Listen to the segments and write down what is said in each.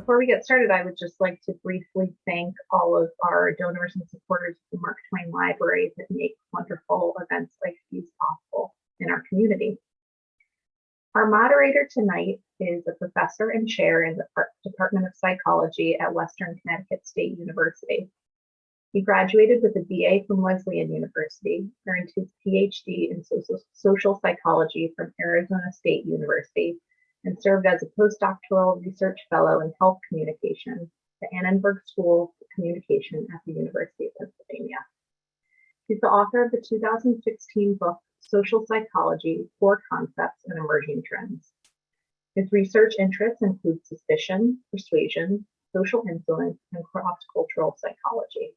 Before we get started, I would just like to briefly thank all of our donors and supporters of the Mark Twain Library that make wonderful events like these possible in our community. Our moderator tonight is a professor and chair in the Department of Psychology at Western Connecticut State University. He graduated with a BA from Wesleyan University, earned his PhD in social psychology from Arizona State University, and served as a postdoctoral research fellow in health communication at the Annenberg School of Communication at the University of Pennsylvania. He's the author of the 2016 book, Social Psychology, Core Concepts and Emerging Trends. His research interests include suspicion, persuasion, social influence, and cross-cultural psychology.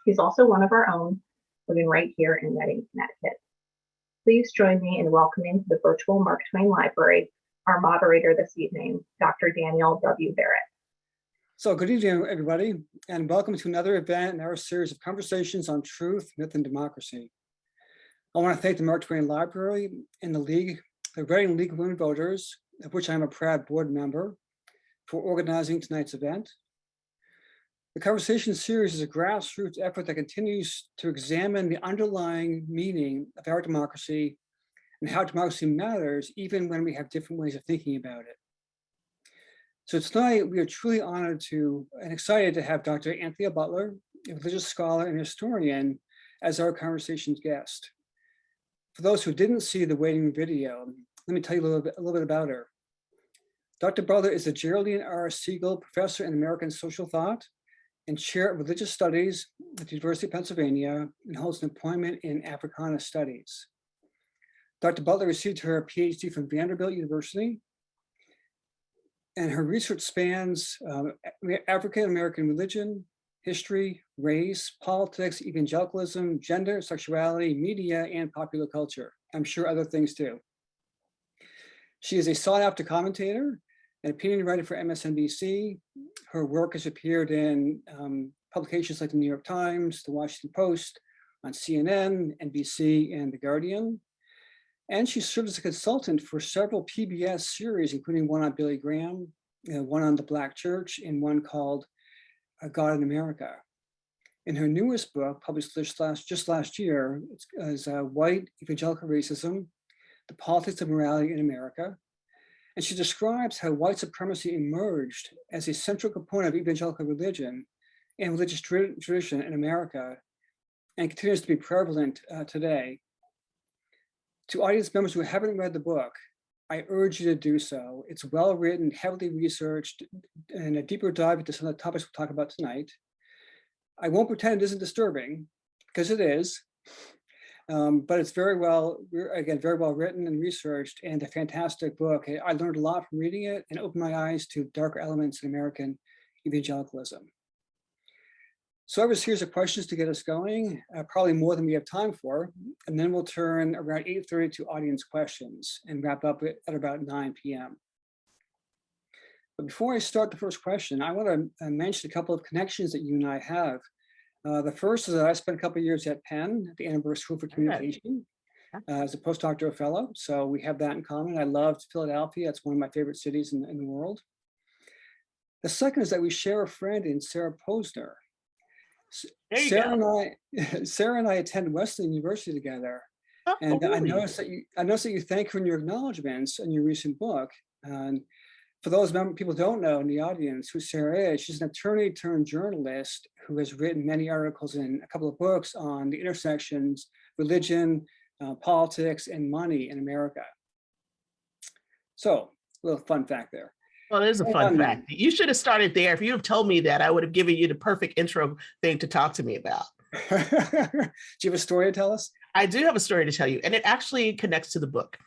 He's also one of our own, living right here in Reading, Connecticut. Please join me in welcoming to the virtual Mark Twain Library our moderator this evening, Dr. Daniel W. Barrett. So good evening, everybody, and welcome to another event in our series of conversations on truth, myth, and democracy. I want to thank the Mark Twain Library and the Reading League of Women Voters, of which I'm a proud board member, for organizing tonight's event. The conversation series is a grassroots effort that continues to examine the underlying meaning of our democracy and how democracy matters, even when we have different ways of thinking about it. So tonight, we are truly honored and excited to have Dr. Anthea Butler, a religious scholar and historian, as our conversation's guest. For those who didn't see the waiting video, let me tell you a little bit about her. Dr. Butler is a Geraldine R. Siegel Professor in American Social Thought and Chair of Religious Studies at the University of Pennsylvania, and holds an appointment in Africana Studies. Dr. Butler received her PhD from Vanderbilt University, and her research spans African American religion, history, race, politics, evangelicalism, gender, sexuality, media, and popular culture. I'm sure other things too. She is a sought-after commentator and opinion writer for MSNBC. Her work has appeared in publications like the New York Times, the Washington Post, on CNN, NBC, and The Guardian. And she served as a consultant for several PBS series, including one on Billy Graham, one on the Black Church, and one called God in America. In her newest book, published just last year, is White Evangelical Racism, The Politics of Morality in America. And she describes how white supremacy emerged as a central component of evangelical religion and religious tradition in America, and continues to be prevalent today. To audience members who haven't read the book, I urge you to do so. It's well written, heavily researched, and a deeper dive into some of the topics we'll talk about tonight. I won't pretend it isn't disturbing, because it is, but it's very well written and researched, and a fantastic book. I learned a lot from reading it and opened my eyes to darker elements in American evangelicalism. So I have a series of questions to get us going, probably more than we have time for, and then we'll turn around 8:30 to audience questions and wrap up at about 9 p.m. But before I start the first question, I want to mention a couple of connections that you and I have. The first is that I spent a couple of years at Penn, at the Annenberg School for Communication, as a postdoctoral fellow, so we have that in common. I loved Philadelphia. It's one of my favorite cities in the world. The second is that we share a friend in Sarah Posner. Sarah and I attended Wesleyan University together, and really? I noticed that you thank her in your acknowledgments in your recent book. And for those people who don't know in the audience who Sarah is, she's an attorney turned journalist who has written many articles and a couple of books on the intersections, religion, politics, and money in America. So, a little fun fact there. Well, it is a fun fact. You should have started there. If you have told me that, I would have given you the perfect intro thing to talk to me about. Do you have a story to tell us? I do have a story to tell you, and it actually connects to the book.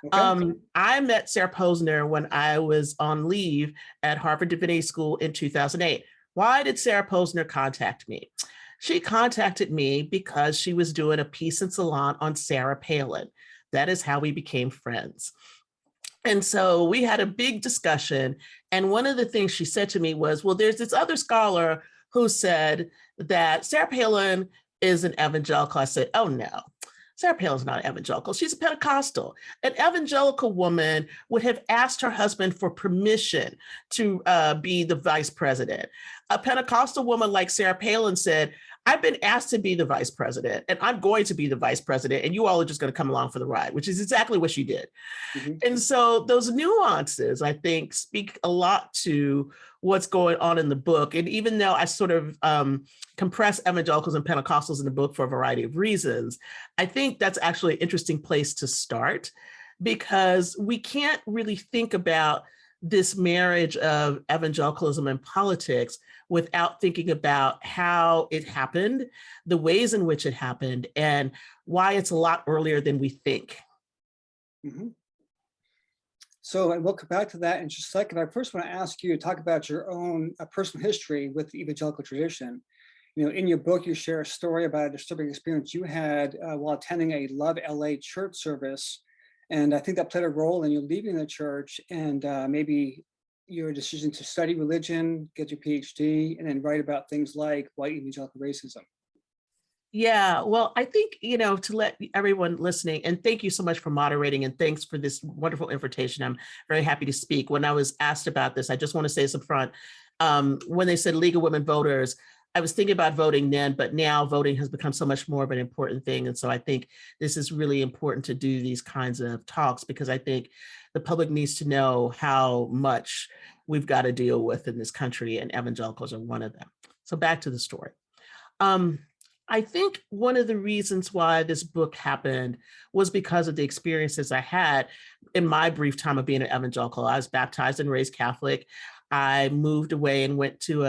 Okay. I met Sarah Posner when I was on leave at Harvard Divinity School in 2008. Why did Sarah Posner contact me? She contacted me because she was doing a piece in Salon on Sarah Palin. That is how we became friends. And so we had a big discussion. And one of the things she said to me was, well, there's this other scholar who said that Sarah Palin is an evangelical. I said, oh, no. Sarah Palin's not an evangelical. She's a Pentecostal. An evangelical woman would have asked her husband for permission to be the vice president. A Pentecostal woman like Sarah Palin said, I've been asked to be the vice president, and I'm going to be the vice president, and you all are just going to come along for the ride, which is exactly what she did. And so those nuances, I think, speak a lot to what's going on in the book. And even though I sort of compress evangelicals and Pentecostals in the book for a variety of reasons, I think that's actually an interesting place to start, because we can't really think about this marriage of evangelicalism and politics without thinking about how it happened, the ways in which it happened, and why it's a lot earlier than we think. So we'll come back to that in just a second. I first want to ask you to talk about your own personal history with the evangelical tradition. You know, in your book, you share a story about a disturbing experience you had while attending a Love LA church service. And I think that played a role in you leaving the church and maybe your decision to study religion, get your PhD, and then write about things like white evangelical racism. Yeah, well, I think, you know, to let everyone listening, and thank you so much for moderating, and thanks for this wonderful invitation. I'm very happy to speak. When I was asked about this, I just want to say this up front. When they said League of Women Voters, I was thinking about voting then, but now voting has become so much more of an important thing. And so I think this is really important to do these kinds of talks, because I think the public needs to know how much we've got to deal with in this country, and evangelicals are one of them. So back to the story. I think one of the reasons why this book happened was because of the experiences I had in my brief time of being an evangelical. I was baptized and raised Catholic. I moved away and went to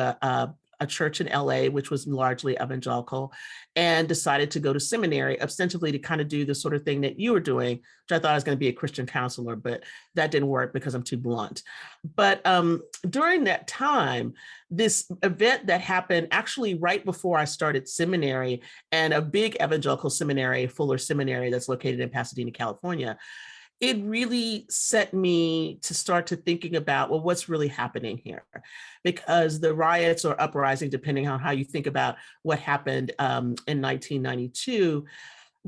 a church in LA, which was largely evangelical, and decided to go to seminary, ostensibly to kind of do the sort of thing that you were doing, which I thought I was going to be a Christian counselor, but that didn't work because I'm too blunt. But during that time, this event that happened actually right before I started seminary, and a big evangelical seminary, Fuller Seminary, that's located in Pasadena, California, it really set me to start to thinking about, well, what's really happening here? Because the riots or uprising, depending on how you think about what happened in 1992,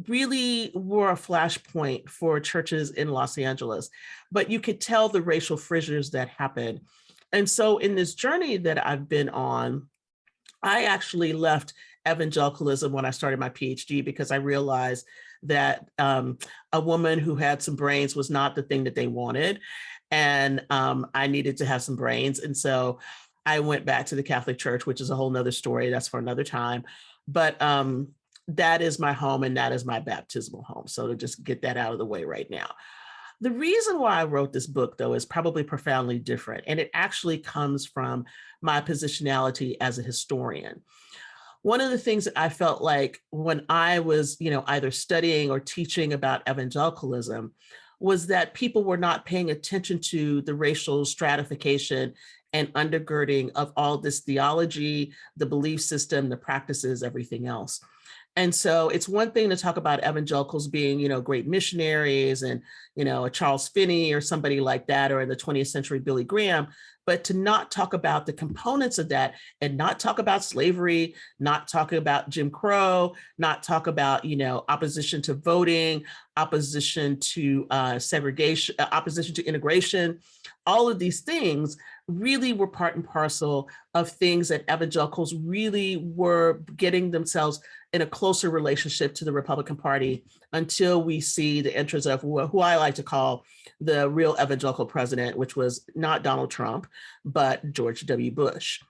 really were a flashpoint for churches in Los Angeles. But you could tell the racial fissures that happened. And so in this journey that I've been on, I actually left evangelicalism when I started my PhD, because I realized that a woman who had some brains was not the thing that they wanted. And I needed to have some brains. And so I went back to the Catholic Church, which is a whole nother story. That's for another time. But that is my home, and that is my baptismal home. So to just get that out of the way right now. The reason why I wrote this book, though, is probably profoundly different. And it actually comes from my positionality as a historian. One of the things that I felt like when I was, you know, either studying or teaching about evangelicalism was that people were not paying attention to the racial stratification and undergirding of all this theology, the belief system, the practices, everything else. And so it's one thing to talk about evangelicals being, you know, great missionaries and, you know, a Charles Finney or somebody like that, or in the 20th century, Billy Graham, but to not talk about the components of that, and not talk about slavery, not talk about Jim Crow, not talk about, you know, opposition to voting, opposition to segregation, opposition to integration. All of these things really were part and parcel of things that evangelicals really were getting themselves in a closer relationship to the Republican Party, until we see the entrance of who I like to call the real evangelical president, which was not Donald Trump, but George W. Bush.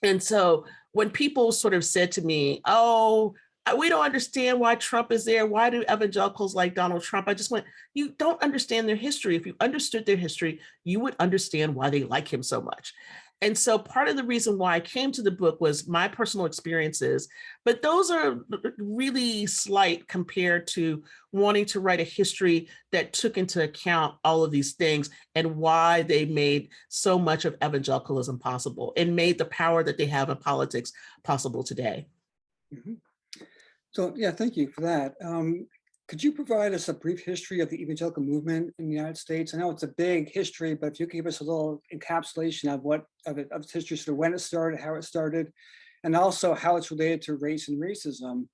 And so when people sort of said to me, oh, we don't understand why Trump is there, why do evangelicals like Donald Trump? I just went, you don't understand their history. If you understood their history, you would understand why they like him so much. And so part of the reason why I came to the book was my personal experiences, but those are really slight compared to wanting to write a history that took into account all of these things and why they made so much of evangelicalism possible and made the power that they have in politics possible today. Mm-hmm. So yeah, thank you for that. Could you provide us a brief history of the evangelical movement in the United States? I know it's a big history, but if you could give us a little encapsulation of its history, sort of when it started, how it started, and also how it's related to race and racism.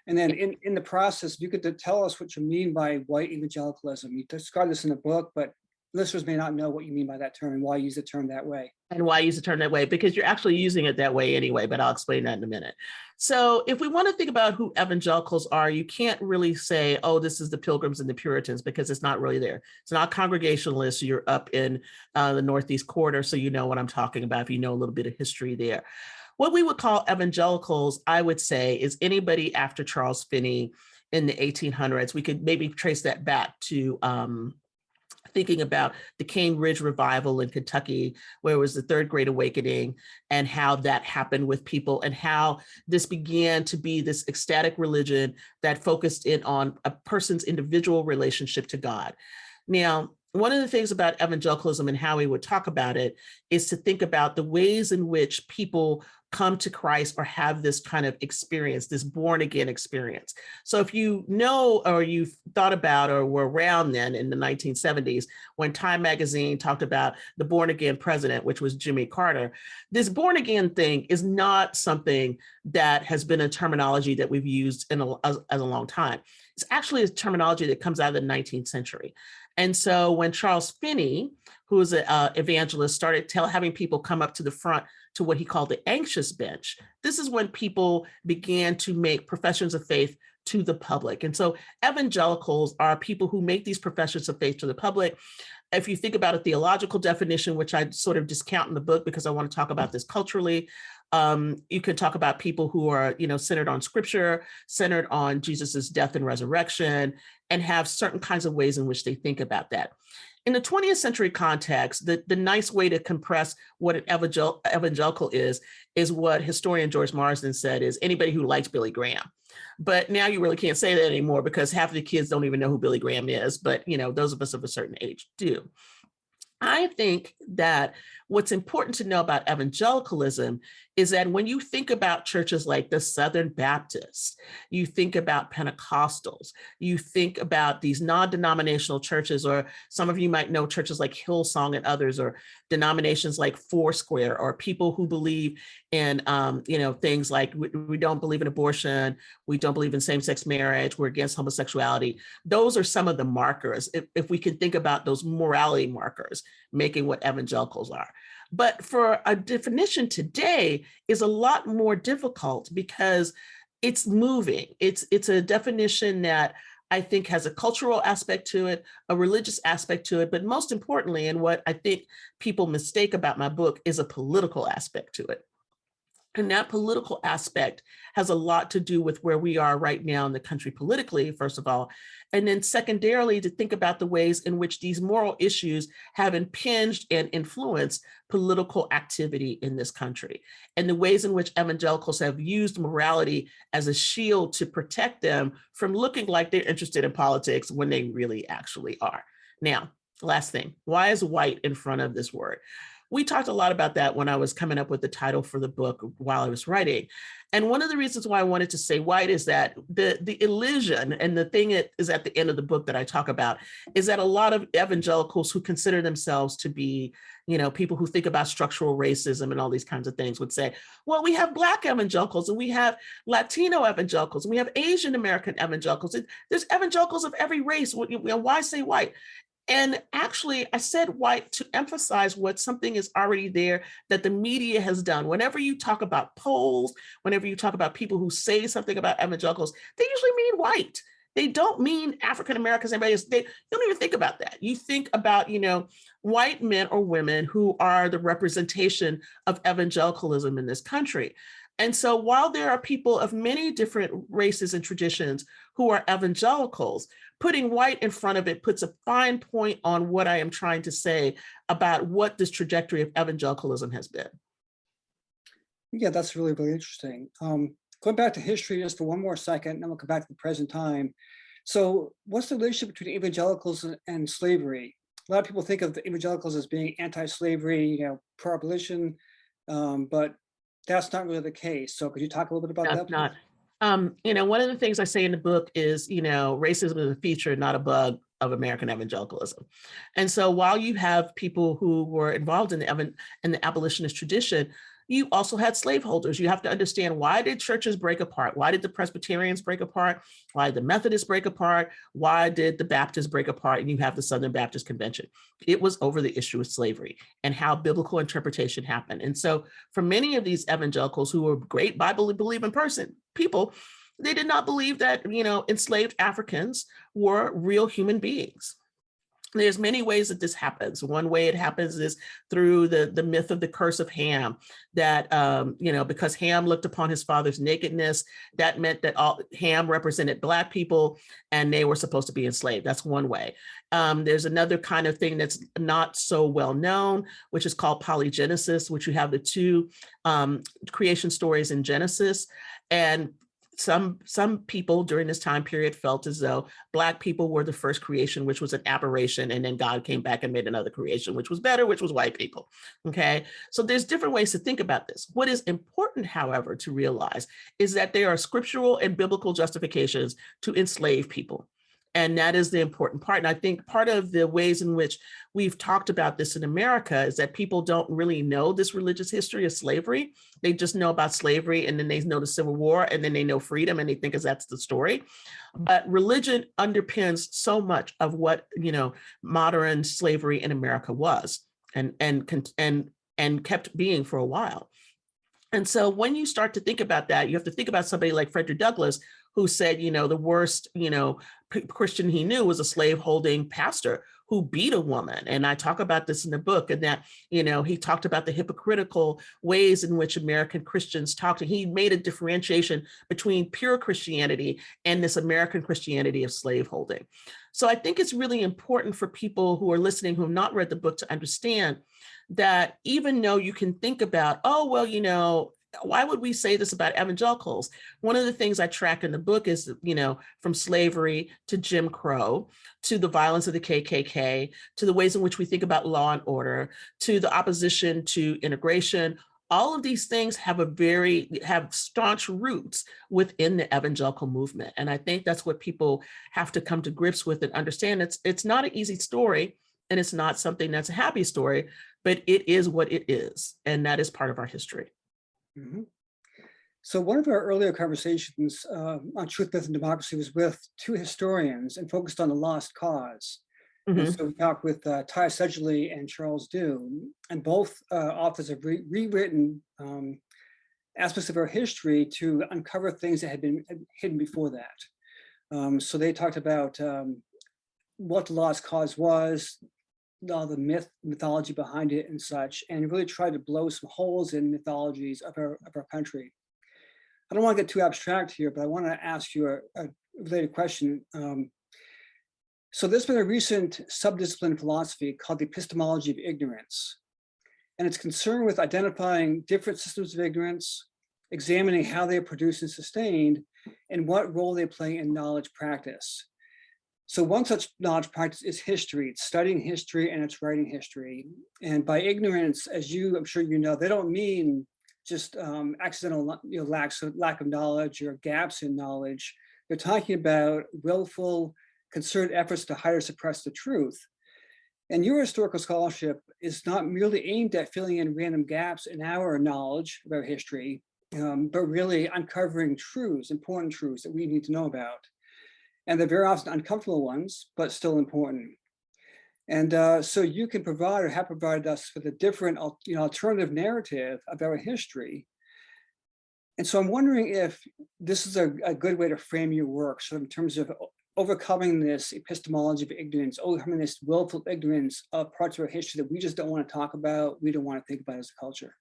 And then in the process, you could tell us what you mean by white evangelicalism. You describe this in the book, but listeners may not know what you mean by that term and why you use the term that way. And why I use the term that way, because you're actually using it that way anyway, but I'll explain that in a minute. So if we want to think about who evangelicals are, you can't really say, oh, this is the Pilgrims and the Puritans, because it's not really there. It's not Congregationalists. You're up in the Northeast Quarter, so you know what I'm talking about if you know a little bit of history there. What we would call evangelicals, I would say, is anybody after Charles Finney in the 1800s. We could maybe trace that back to thinking about the Cane Ridge Revival in Kentucky, where it was the Third Great Awakening, and how that happened with people, and how this began to be this ecstatic religion that focused in on a person's individual relationship to God. Now, one of the things about evangelicalism and how we would talk about it is to think about the ways in which people come to Christ or have this kind of experience, this born again experience. So if you know, or you've thought about, or were around then in the 1970s, when Time magazine talked about the born again president, which was Jimmy Carter, this born again thing is not something that has been a terminology that we've used as a long time. It's actually a terminology that comes out of the 19th century. And so when Charles Finney, who was an evangelist, started having people come up to the front to what he called the anxious bench, this is when people began to make professions of faith to the public. And so evangelicals are people who make these professions of faith to the public. If you think about a theological definition, which I sort of discount in the book because I want to talk about this culturally, you could talk about people who are, centered on Scripture, centered on Jesus's death and resurrection, and have certain kinds of ways in which they think about that. In the 20th century context, the nice way to compress what an evangelical is what historian George Marsden said is anybody who likes Billy Graham. But now you really can't say that anymore because half of the kids don't even know who Billy Graham is, but those of us of a certain age do. I think that what's important to know about evangelicalism is that when you think about churches like the Southern Baptists, you think about Pentecostals, you think about these non-denominational churches, or some of you might know churches like Hillsong and others, or denominations like Foursquare, or people who believe in, things like we don't believe in abortion, we don't believe in same-sex marriage, we're against homosexuality. Those are some of the markers, if we can think about those morality markers, making what evangelicals are. But for a definition today is a lot more difficult because it's moving. It's a definition that I think has a cultural aspect to it, a religious aspect to it, but most importantly, and what I think people mistake about my book, is a political aspect to it. And that political aspect has a lot to do with where we are right now in the country politically, first of all, and then secondarily to think about the ways in which these moral issues have impinged and influenced political activity in this country, and the ways in which evangelicals have used morality as a shield to protect them from looking like they're interested in politics when they really actually are. Now, last thing, why is white in front of this word? We talked a lot about that when I was coming up with the title for the book while I was writing. And one of the reasons why I wanted to say white is that the illusion, and the thing that is at the end of the book that I talk about, is that a lot of evangelicals who consider themselves to be, people who think about structural racism and all these kinds of things would say, well, we have Black evangelicals, and we have Latino evangelicals, and we have Asian American evangelicals. There's evangelicals of every race. Why say white? And actually, I said white to emphasize what something is already there that the media has done. Whenever you talk about polls, whenever you talk about people who say something about evangelicals, they usually mean white. They don't mean African Americans, anybody else. They don't even think about that. You think about, white men or women who are the representation of evangelicalism in this country. And so while there are people of many different races and traditions who are evangelicals, putting white in front of it puts a fine point on what I am trying to say about what this trajectory of evangelicalism has been. Yeah, that's really, really interesting. Going back to history just for one more second, then we'll come back to the present time. So what's the relationship between evangelicals and slavery? A lot of people think of the evangelicals as being anti-slavery, pro-abolition, but that's not really the case. So could you talk a little bit about that? Not. One of the things I say in the book is, racism is a feature, not a bug of American evangelicalism. And so while you have people who were involved in the abolitionist tradition, you also had slaveholders. You have to understand, why did churches break apart? Why did the Presbyterians break apart? Why did the Methodists break apart? Why did the Baptists break apart? And you have the Southern Baptist Convention. It was over the issue of slavery and how biblical interpretation happened. And so for many of these evangelicals who were great Bible-believing people, they did not believe that, enslaved Africans were real human beings. There's many ways that this happens. One way it happens is through the myth of the curse of Ham, that, because Ham looked upon his father's nakedness, that meant that Ham represented Black people and they were supposed to be enslaved. That's one way. There's another kind of thing that's not so well known, which is called Polygenesis, which you have the two creation stories in Genesis. And some people during this time period felt as though Black people were the first creation, which was an aberration. And then God came back and made another creation, which was better, which was white people. Okay. So there's different ways to think about this. What is important, however, to realize is that there are scriptural and biblical justifications to enslave people. And that is the important part. And I think part of the ways in which we've talked about this in America is that people don't really know this religious history of slavery. They just know about slavery, and then they know the Civil War, and then they know freedom, and they think that's the story. But religion underpins so much of what, modern slavery in America was and kept being for a while. And so when you start to think about that, you have to think about somebody like Frederick Douglass, who said, the worst, Christian he knew was a slave-holding pastor who beat a woman. And I talk about this in the book, and that, he talked about the hypocritical ways in which American Christians talked. He made a differentiation between pure Christianity and this American Christianity of slaveholding. So I think it's really important for people who are listening who have not read the book to understand that even though you can think about, why would we say this about evangelicals? One of the things I track in the book is, from slavery to Jim Crow, to the violence of the KKK, to the ways in which we think about law and order, to the opposition to integration. All of these things have staunch roots within the evangelical movement. And I think that's what people have to come to grips with and understand. It's not an easy story, and it's not something that's a happy story, but it is what it is. And that is part of our history. Mm-hmm. So one of our earlier conversations on Truth, Myth, and Democracy was with two historians and focused on the lost cause. Mm-hmm. And so we talked with Ty Sedgley and Charles Dew, and both authors have rewritten aspects of our history to uncover things that had been hidden before that. So they talked about what the lost cause was, all the mythology behind it and such, and really tried to blow some holes in mythologies of our country. I don't want to get too abstract here, but I want to ask you a related question. So there's been a recent subdiscipline in philosophy called the Epistemology of Ignorance, and it's concerned with identifying different systems of ignorance, examining how they are produced and sustained, and what role they play in knowledge practice. So one such knowledge practice is history. It's studying history and it's writing history. And by ignorance, as I'm sure you know, they don't mean just accidental lack of knowledge or gaps in knowledge. They're talking about willful, concerted efforts to hide or suppress the truth. And your historical scholarship is not merely aimed at filling in random gaps in our knowledge about history, but really uncovering truths, important truths that we need to know about. And they're very often uncomfortable ones, but still important. And so you can provide or have provided us with a different alternative narrative of our history. And so I'm wondering if this is a good way to frame your work, so in terms of overcoming this epistemology of ignorance, overcoming this willful ignorance of parts of our history that we just don't want to talk about, we don't want to think about as a culture.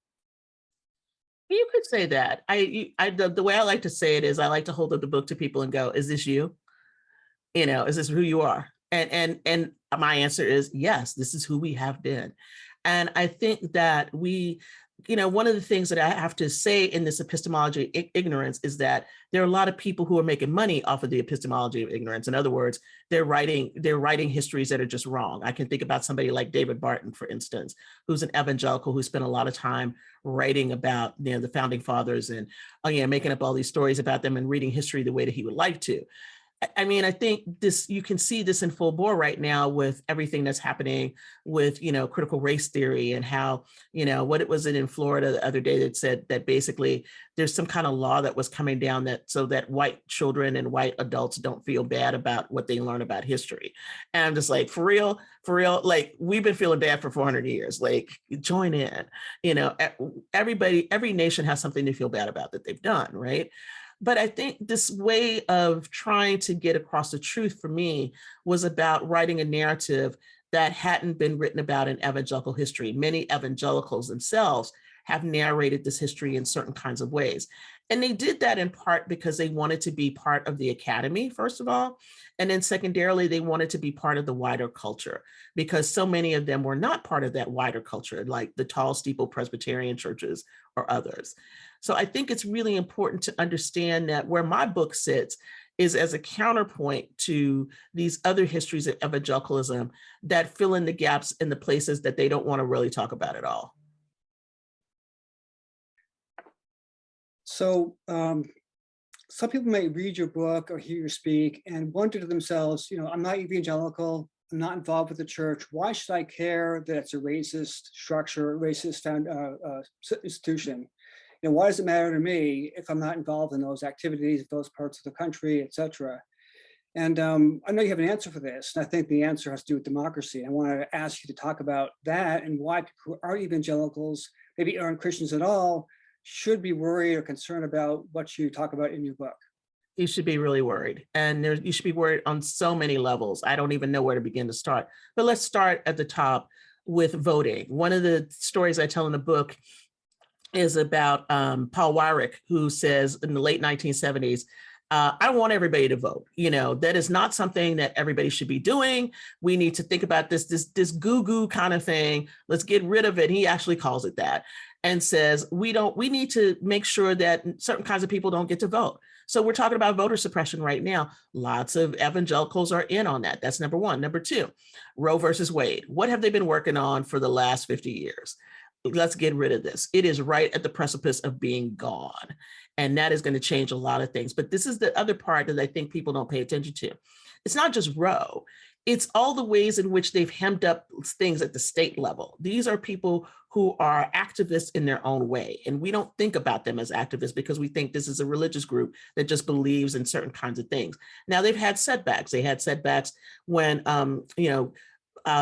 You could say that. The way I like to say it is I like to hold up the book to people and go, is this you? Is this who you are? And my answer is yes, this is who we have been. And I think that one of the things that I have to say in this epistemology of ignorance is that there are a lot of people who are making money off of the epistemology of ignorance. In other words, they're writing histories that are just wrong. I can think about somebody like David Barton, for instance, who's an evangelical who spent a lot of time writing about the founding fathers and making up all these stories about them and reading history the way that he would like to. I mean, I think this, you can see this in full bore right now with everything that's happening with, critical race theory, and how, what it was in Florida the other day that said that basically there's some kind of law that was coming down that so that white children and white adults don't feel bad about what they learn about history. And I'm just like, for real, like we've been feeling bad for 400 years, like join in, everybody, every nation has something to feel bad about that they've done, right? But I think this way of trying to get across the truth for me was about writing a narrative that hadn't been written about in evangelical history. Many evangelicals themselves have narrated this history in certain kinds of ways. And they did that in part because they wanted to be part of the academy, first of all. And then secondarily, they wanted to be part of the wider culture, because so many of them were not part of that wider culture, like the tall steeple Presbyterian churches or others. So I think it's really important to understand that where my book sits is as a counterpoint to these other histories of evangelicalism that fill in the gaps in the places that they don't want to really talk about at all. So some people may read your book or hear you speak and wonder to themselves, I'm not evangelical, I'm not involved with the church. Why should I care that it's a racist structure, racist institution? Why does it matter to me if I'm not involved in those activities, those parts of the country, et cetera? And I know you have an answer for this, and I think the answer has to do with democracy. I want to ask you to talk about that and why people who are evangelicals, maybe aren't Christians at all, should be worried or concerned about what you talk about in your book. You should be really worried. And you should be worried on so many levels. I don't even know where to begin to start. But let's start at the top with voting. One of the stories I tell in the book is about Paul Weyrich, who says in the late 1970s, I don't want everybody to vote. That is not something that everybody should be doing. We need to think about this goo-goo kind of thing. Let's get rid of it. He actually calls it that and says, we need to make sure that certain kinds of people don't get to vote. So we're talking about voter suppression right now. Lots of evangelicals are in on that. That's number one. Number two, Roe versus Wade. What have they been working on for the last 50 years? Let's get rid of this. It is right at the precipice of being gone. And that is going to change a lot of things. But this is the other part that I think people don't pay attention to. It's not just Roe. It's all the ways in which they've hemmed up things at the state level. These are people who are activists in their own way. And we don't think about them as activists because we think this is a religious group that just believes in certain kinds of things. Now, they've had setbacks. They had setbacks when,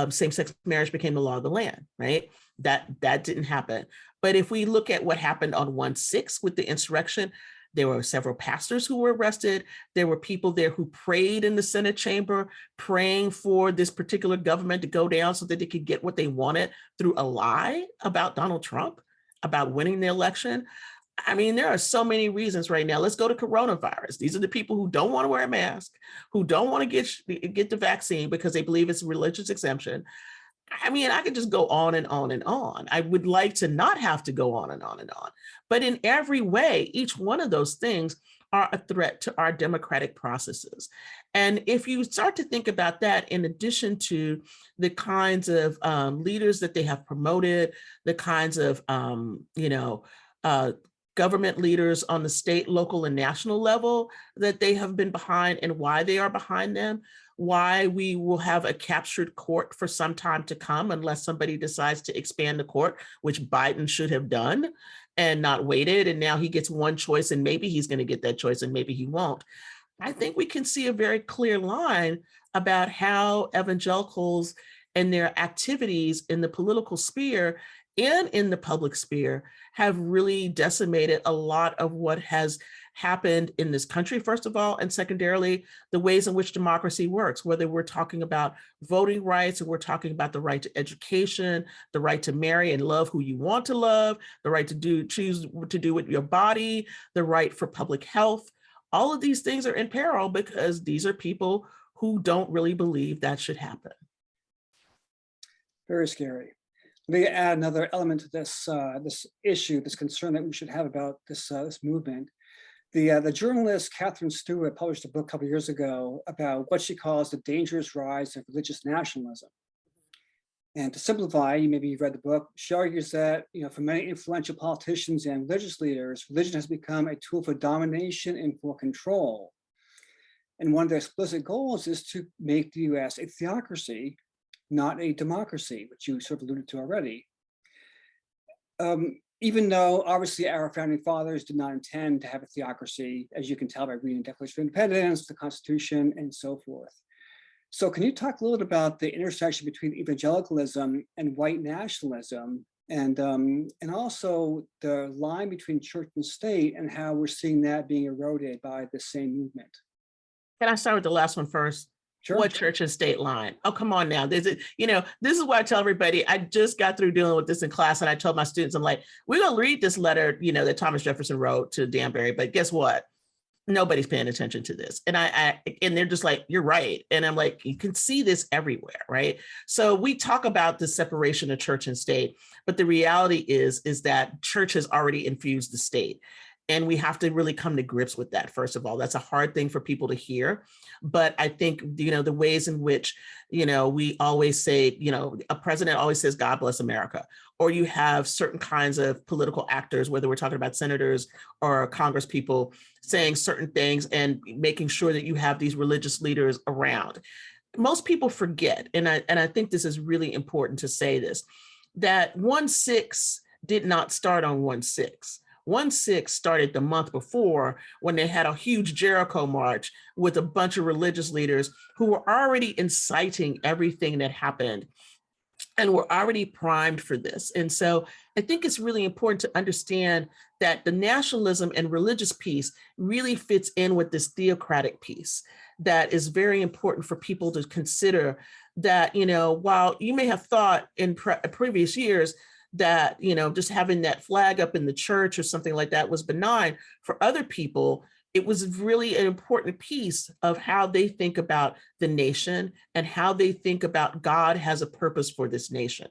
same-sex marriage became the law of the land, right? That didn't happen. But if we look at what happened on 1/6 with the insurrection, there were several pastors who were arrested. There were people there who prayed in the Senate chamber, praying for this particular government to go down so that they could get what they wanted through a lie about Donald Trump, about winning the election. I mean, there are so many reasons right now. Let's go to coronavirus. These are the people who don't want to wear a mask, who don't want to get the vaccine because they believe it's a religious exemption. I mean, I could just go on and on and on. I would like to not have to go on and on and on. But in every way, each one of those things are a threat to our democratic processes. And if you start to think about that, in addition to the kinds of leaders that they have promoted, the kinds of, government leaders on the state, local, and national level that they have been behind and why they are behind them, why we will have a captured court for some time to come unless somebody decides to expand the court, which Biden should have done and not waited. And now he gets one choice and maybe he's going to get that choice and maybe he won't. I think we can see a very clear line about how evangelicals and their activities in the political sphere and in the public sphere have really decimated a lot of what has happened in this country, first of all, and secondarily, the ways in which democracy works, whether we're talking about voting rights or we're talking about the right to education, the right to marry and love who you want to love, the right to choose what to do with your body, the right for public health. All of these things are in peril because these are people who don't really believe that should happen. Very scary. Let me add another element to this issue, this concern that we should have about this movement. The journalist Catherine Stewart published a book a couple of years ago about what she calls the dangerous rise of religious nationalism. And to simplify, maybe you've read the book, she argues that for many influential politicians and religious leaders, religion has become a tool for domination and for control. And one of their explicit goals is to make the US a theocracy, not a democracy, which you sort of alluded to already. Even though obviously our founding fathers did not intend to have a theocracy, as you can tell by reading the Declaration of Independence, the Constitution, and so forth. So can you talk a little bit about the intersection between evangelicalism and white nationalism, and also the line between church and state, and how we're seeing that being eroded by the same movement? Can I start with the last one first? Sure. What church and state line? Oh, come on now. This is why I tell everybody, I just got through dealing with this in class, and I told my students, I'm like, we're going to read this letter, that Thomas Jefferson wrote to Danbury, but guess what? Nobody's paying attention to this. And and they're just like, you're right. And I'm like, you can see this everywhere, right? So we talk about the separation of church and state, but the reality is that church has already infused the state. And we have to really come to grips with that. First of all, that's a hard thing for people to hear. But I think, the ways in which, we always say, a president always says, God bless America. Or you have certain kinds of political actors, whether we're talking about senators or Congress people, saying certain things and making sure that you have these religious leaders around. Most people forget, and I think this is really important to say this, that 1/6 did not start on 1/6. 1/6 started the month before, when they had a huge Jericho march with a bunch of religious leaders who were already inciting everything that happened and were already primed for this. And so I think it's really important to understand that the nationalism and religious piece really fits in with this theocratic piece that is very important for people to consider, that, while you may have thought in previous years that, just having that flag up in the church or something like that was benign, for other people, it was really an important piece of how they think about the nation and how they think about God has a purpose for this nation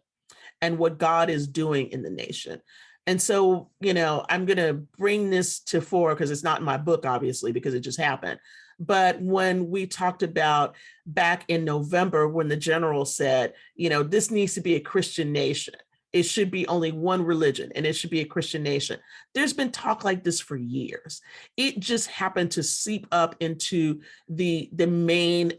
and what God is doing in the nation. And so, I'm going to bring this to fore because it's not in my book, obviously, because it just happened. But when we talked about back in November, when the general said, this needs to be a Christian nation, it should be only one religion, and it should be a Christian nation. There's been talk like this for years. It just happened to seep up into the main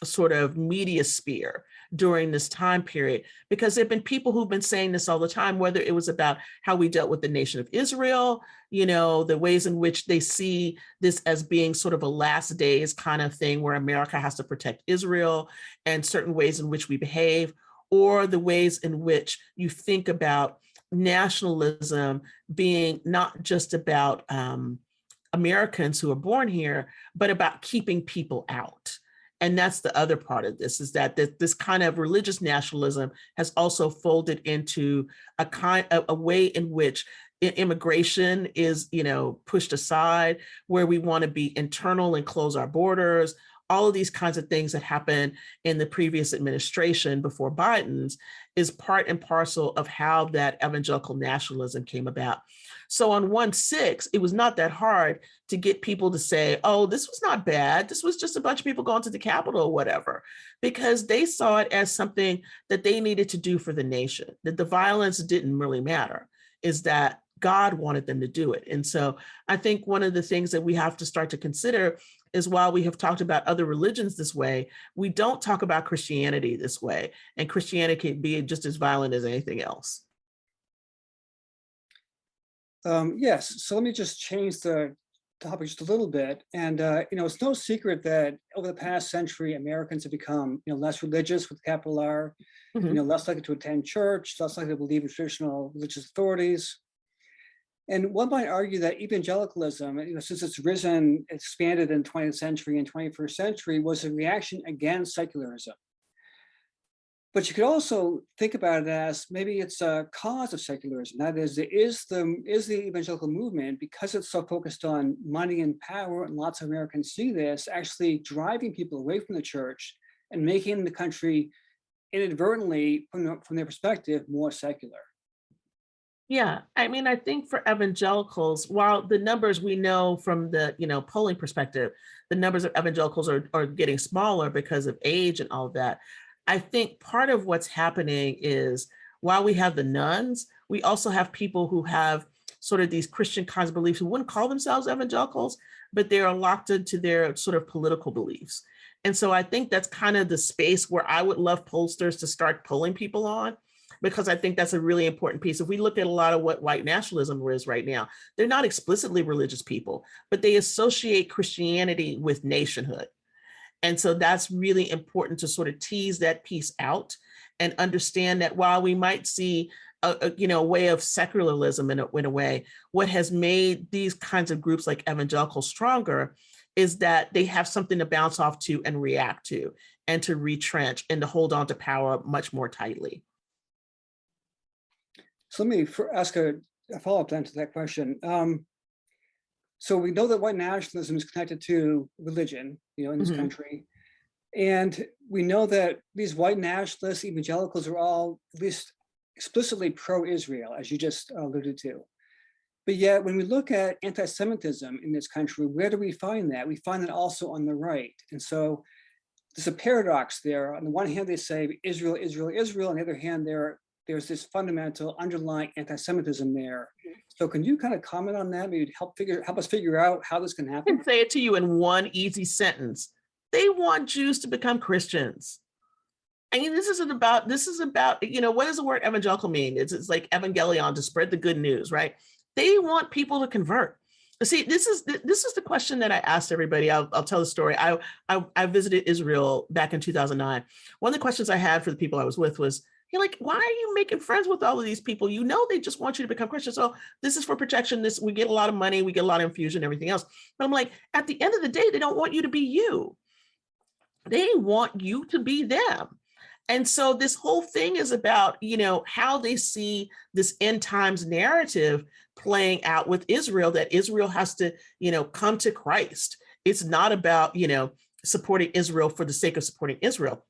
sort of media sphere during this time period, because there have been people who've been saying this all the time, whether it was about how we dealt with the nation of Israel, the ways in which they see this as being sort of a last days kind of thing where America has to protect Israel, and certain ways in which we behave, or the ways in which you think about nationalism being not just about Americans who are born here, but about keeping people out. And that's the other part of this, is that this kind of religious nationalism has also folded into a way in which immigration is, pushed aside, where we want to be internal and close our borders. All of these kinds of things that happened in the previous administration before Biden's is part and parcel of how that evangelical nationalism came about. So on 1/6, it was not that hard to get people to say, oh, this was not bad. This was just a bunch of people going to the Capitol or whatever, because they saw it as something that they needed to do for the nation, that the violence didn't really matter, is that God wanted them to do it. And so I think one of the things that we have to start to consider is, while we have talked about other religions this way, we don't talk about Christianity this way. And Christianity can be just as violent as anything else. Yes, so let me just change the topic just a little bit. And, it's no secret that over the past century, Americans have become, less religious with capital R, less likely to attend church, less likely to believe in traditional religious authorities. And one might argue that evangelicalism, since it's risen, expanded in 20th century and 21st century, was a reaction against secularism. But you could also think about it as maybe it's a cause of secularism. That is the evangelical movement, because it's so focused on money and power, and lots of Americans see this, actually driving people away from the church and making the country inadvertently, from their perspective, more secular. Yeah, I think for evangelicals, while the numbers we know from the polling perspective, the numbers of evangelicals are getting smaller because of age and all of that. I think part of what's happening is, while we have the nuns, we also have people who have sort of these Christian kinds of beliefs who wouldn't call themselves evangelicals, but they are locked into their sort of political beliefs. And so I think that's kind of the space where I would love pollsters to start pulling people on, because I think that's a really important piece. If we look at a lot of what white nationalism is right now, they're not explicitly religious people, but they associate Christianity with nationhood. And so that's really important to sort of tease that piece out and understand that while we might see a way of secularism in a way, what has made these kinds of groups like evangelicals stronger is that they have something to bounce off to and react to, and to retrench and to hold on to power much more tightly. So let me ask a follow-up then to that question. So we know that white nationalism is connected to religion, in this country. And we know that these white nationalists, evangelicals, are all at least explicitly pro-Israel, as you just alluded to. But yet, when we look at anti-Semitism in this country, where do we find that? We find that also on the right. And so there's a paradox there. On the one hand, they say Israel, Israel, Israel. On the other hand, there's this fundamental underlying anti-Semitism there. So can you kind of comment on that? Maybe help us figure out how this can I happen? can say it to you in one easy sentence. They want Jews to become Christians. I mean, this is about, what does the word evangelical mean? It's like evangelion, to spread the good news, right? They want people to convert. See, this is the question that I asked everybody. I'll tell the story. I visited Israel back in 2009. One of the questions I had for the people I was with was, you're like, why are you making friends with all of these people? They just want you to become Christian. So this is for protection. We get a lot of money, we get a lot of infusion, everything else. But I'm like, at the end of the day, they don't want you to be you. They want you to be them. And so this whole thing is about, how they see this end times narrative playing out with Israel, that Israel has to, come to Christ. It's not about, supporting Israel for the sake of supporting Israel.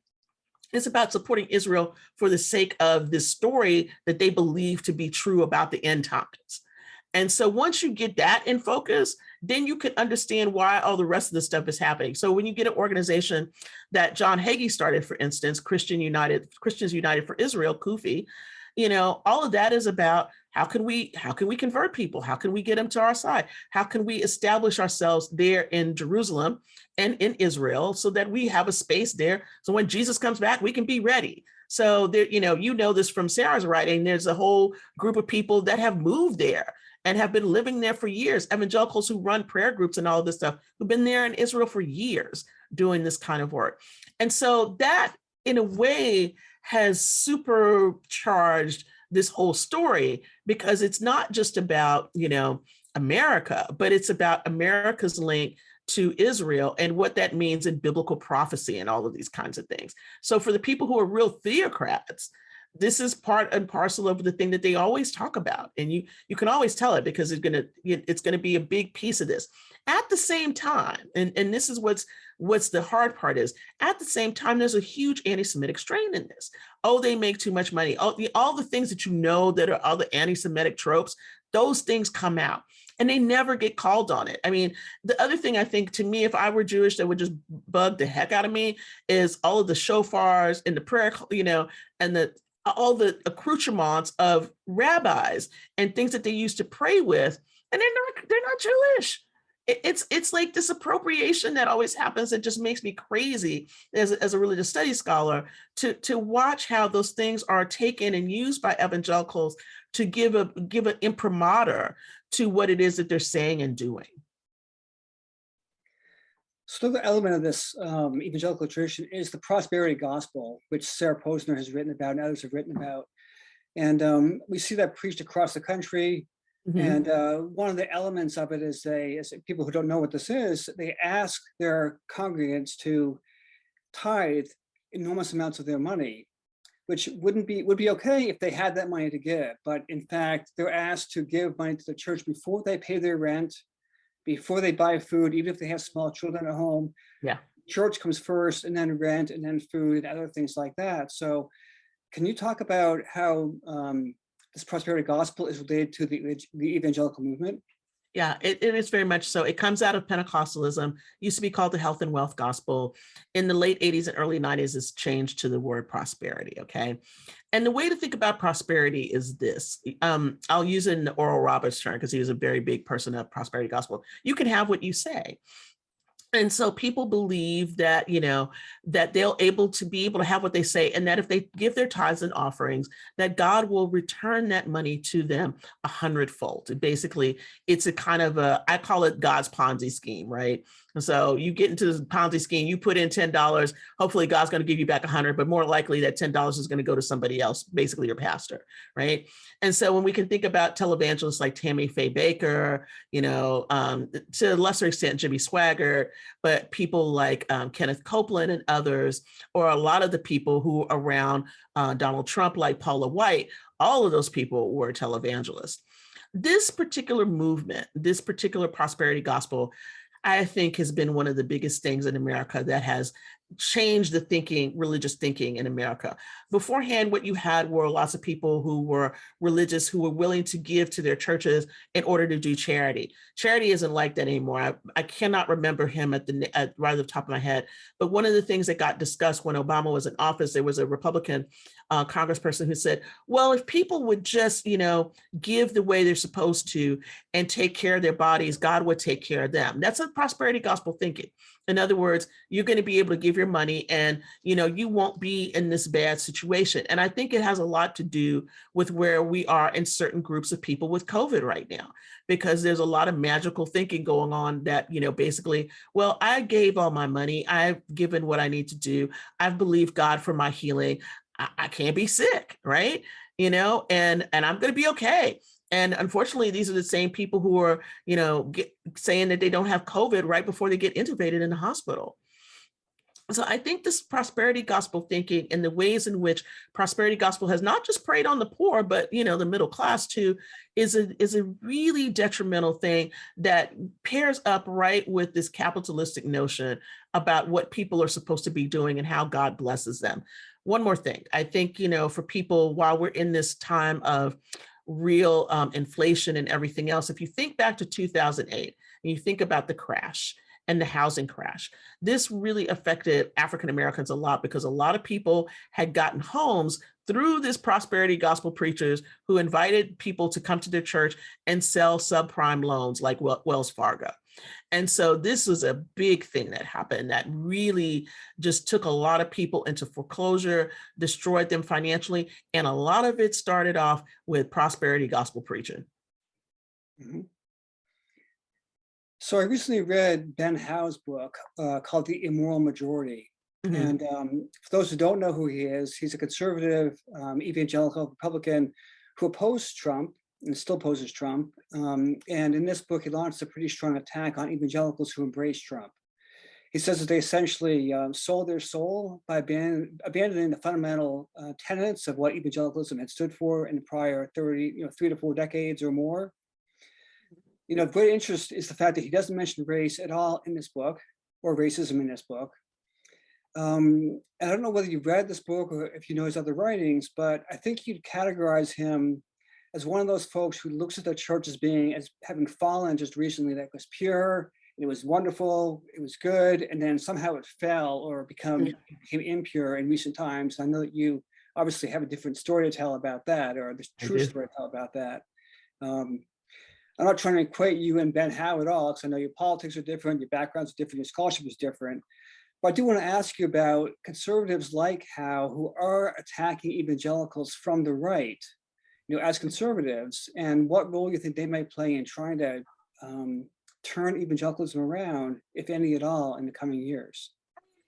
It's about supporting Israel for the sake of this story that they believe to be true about the end times. And so once you get that in focus, then you can understand why all the rest of the stuff is happening. So when you get an organization that John Hagee started, for instance, Christians United for Israel, CUFI, all of that is about how can we convert people? How can we get them to our side? How can we establish ourselves there in Jerusalem and in Israel so that we have a space there? So when Jesus comes back, we can be ready. So there, this from Sarah's writing, there's a whole group of people that have moved there and have been living there for years, evangelicals who run prayer groups and all of this stuff, who've been there in Israel for years doing this kind of work. And so that, in a way, has supercharged this whole story, because it's not just about, America, but it's about America's link to Israel and what that means in biblical prophecy and all of these kinds of things. So for the people who are real theocrats, this is part and parcel of the thing that they always talk about. And you can always tell it, because it's gonna be a big piece of this. At the same time, and this is what's the hard part is, at the same time, there's a huge anti-Semitic strain in this. Oh, they make too much money. All the things that that are all the anti-Semitic tropes, those things come out and they never get called on it. I mean, the other thing I think, to me, if I were Jewish, that would just bug the heck out of me is all of the shofars and the prayer, and all the accoutrements of rabbis and things that they used to pray with, and they're not Jewish. It's like this appropriation that always happens that just makes me crazy as a religious studies scholar to watch how those things are taken and used by evangelicals to give an imprimatur to what it is that they're saying and doing. So the element of this evangelical tradition is the prosperity gospel, which Sarah Posner has written about and others have written about. And we see that preached across the country. And one of the elements of it is as people who don't know what this is, they ask their congregants to tithe enormous amounts of their money, which would be okay if they had that money to give. But in fact, they're asked to give money to the church before they pay their rent, before they buy food, even if they have small children at home. Yeah. Church Comes first, and then rent, and then food, and other things like that. So can you talk about how this prosperity gospel is related to the evangelical movement? Yeah, it is very much so. It comes out of Pentecostalism, used to be called the health and wealth gospel. In the late 80s and early 90s, it's changed to the word prosperity, okay? And the way to think about prosperity is this. I'll use it in the Oral Roberts term because he was a very big person of prosperity gospel. You can have what you say. And so people believe that, that they'll be able to have what they say, and that if they give their tithes and offerings, that God will return that money to them 100-fold. Basically, it's a kind of I call it God's Ponzi scheme, right? And so you get into this Ponzi scheme, you put in $10, hopefully God's going to give you back 100, but more likely that $10 is going to go to somebody else, basically your pastor, right? And so when we can think about televangelists like Tammy Faye Baker, to a lesser extent, Jimmy Swaggart, but people like Kenneth Copeland and others, or a lot of the people who are around Donald Trump, like Paula White, all of those people were televangelists. This particular movement, this particular prosperity gospel, I think has been one of the biggest things in America that has changed the thinking, religious thinking in America. Beforehand, what you had were lots of people who were religious, who were willing to give to their churches in order to do charity. Charity isn't like that anymore. I cannot remember him at right at the top of my head, but one of the things that got discussed when Obama was in office, there was a Republican congressperson who said, well, if people would just, give the way they're supposed to and take care of their bodies, God would take care of them. That's a prosperity gospel thinking. In other words, you're going to be able to give your money and, you won't be in this bad situation. And I think it has a lot to do with where we are in certain groups of people with COVID right now, because there's a lot of magical thinking going on that, basically, well, I gave all my money. I've given what I need to do. I've believed God for my healing. I can't be sick, right? And I'm going to be okay. And unfortunately, these are the same people who are, saying that they don't have COVID right before they get intubated in the hospital. So I think this prosperity gospel thinking and the ways in which prosperity gospel has not just preyed on the poor, but, the middle class too, is a really detrimental thing that pairs up right with this capitalistic notion about what people are supposed to be doing and how God blesses them. One more thing, I think, for people, while we're in this time of real inflation and everything else, if you think back to 2008 and you think about the crash and the housing crash, this really affected African Americans a lot, because a lot of people had gotten homes through this prosperity gospel preachers who invited people to come to their church and sell subprime loans like Wells Fargo. And so this was a big thing that happened that really just took a lot of people into foreclosure, destroyed them financially. And a lot of it started off with prosperity gospel preaching. Mm-hmm. So I recently read Ben Howe's book called The Immoral Majority. Mm-hmm. And for those who don't know who he is, he's a conservative evangelical Republican who opposed Trump and still opposes Trump. And in this book, he launched a pretty strong attack on evangelicals who embrace Trump. He says that they essentially sold their soul by abandoning the fundamental tenets of what evangelicalism had stood for in the prior 3 to 4 decades or more. Of great interest is the fact that he doesn't mention race at all in this book, or racism in this book. And I don't know whether you've read this book or if you know his other writings, but I think you'd categorize him as one of those folks who looks at the church as having fallen just recently, that was pure, it was wonderful, it was good, and then somehow it fell or became impure in recent times. I know that you obviously have a different story to tell about that, or the true story to tell about that. I'm not trying to equate you and Ben Howe at all, because I know your politics are different, your backgrounds are different, your scholarship is different. But I do want to ask you about conservatives like Howe who are attacking evangelicals from the right, as conservatives, and what role you think they might play in trying to turn evangelicalism around, if any at all, in the coming years.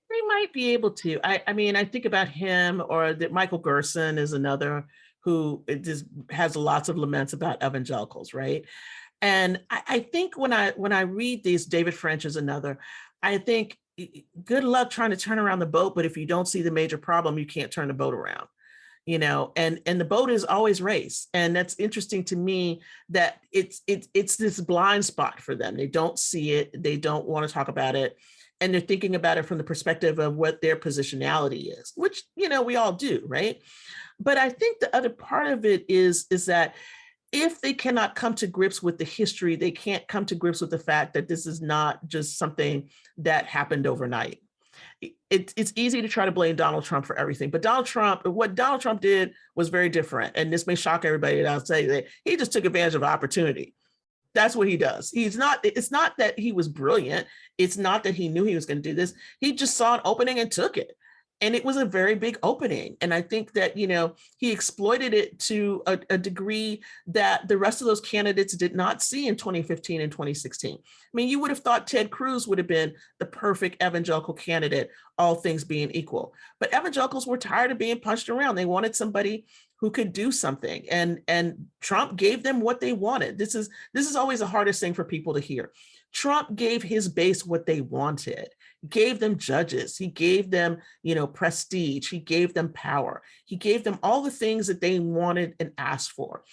They might be able to. I mean, I think about him, or that Michael Gerson is another who just has lots of laments about evangelicals, right? And I think when I read these, David French is another, I think good luck trying to turn around the boat, but if you don't see the major problem, you can't turn the boat around. And the boat is always race. And that's interesting to me, that it's this blind spot for them. They don't see it. They don't want to talk about it. And they're thinking about it from the perspective of what their positionality is, which, we all do, right? But I think the other part of it is that if they cannot come to grips with the history, they can't come to grips with the fact that this is not just something that happened overnight. It's easy to try to blame Donald Trump for everything, but what Donald Trump did was very different. And this may shock everybody, and I'll say that he just took advantage of opportunity. That's what he does. It's not that he was brilliant. It's not that he knew he was going to do this. He just saw an opening and took it. And it was a very big opening. And I think that, he exploited it to a degree that the rest of those candidates did not see in 2015 and 2016. I mean, you would have thought Ted Cruz would have been the perfect evangelical candidate, all things being equal. But evangelicals were tired of being punched around. They wanted somebody who could do something. And Trump gave them what they wanted. This is always the hardest thing for people to hear. Trump gave his base what they wanted. He gave them judges. He gave them, prestige. He gave them power. He gave them all the things that they wanted and asked for,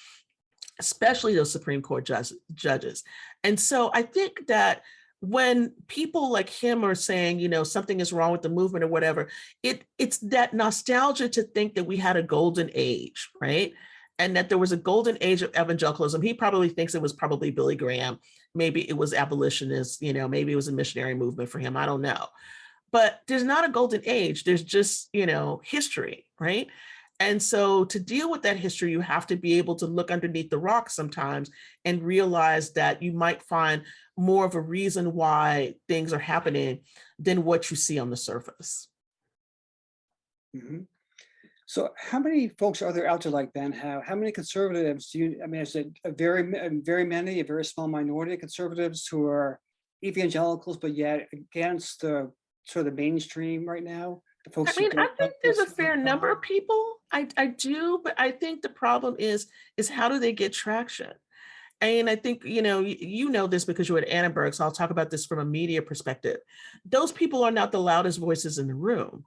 especially those Supreme Court judges. And so I think that when people like him are saying, something is wrong with the movement or whatever, it's that nostalgia to think that we had a golden age, right? And that there was a golden age of evangelicalism. He probably thinks it was probably Billy Graham. Maybe it was abolitionists, maybe it was a missionary movement for him. I don't know. But there's not a golden age. There's just, history, right? And so to deal with that history, you have to be able to look underneath the rock sometimes and realize that you might find more of a reason why things are happening than what you see on the surface. Mm-hmm. So how many folks are there out there like Ben? How many conservatives do you, is it a very small minority of conservatives who are evangelicals, but yet against the sort of the mainstream right now? The folks I think there's a fair number of people. I do, but I think the problem is how do they get traction? And I think, you know this because you're at Annenberg, so I'll talk about this from a media perspective. Those people are not the loudest voices in the room.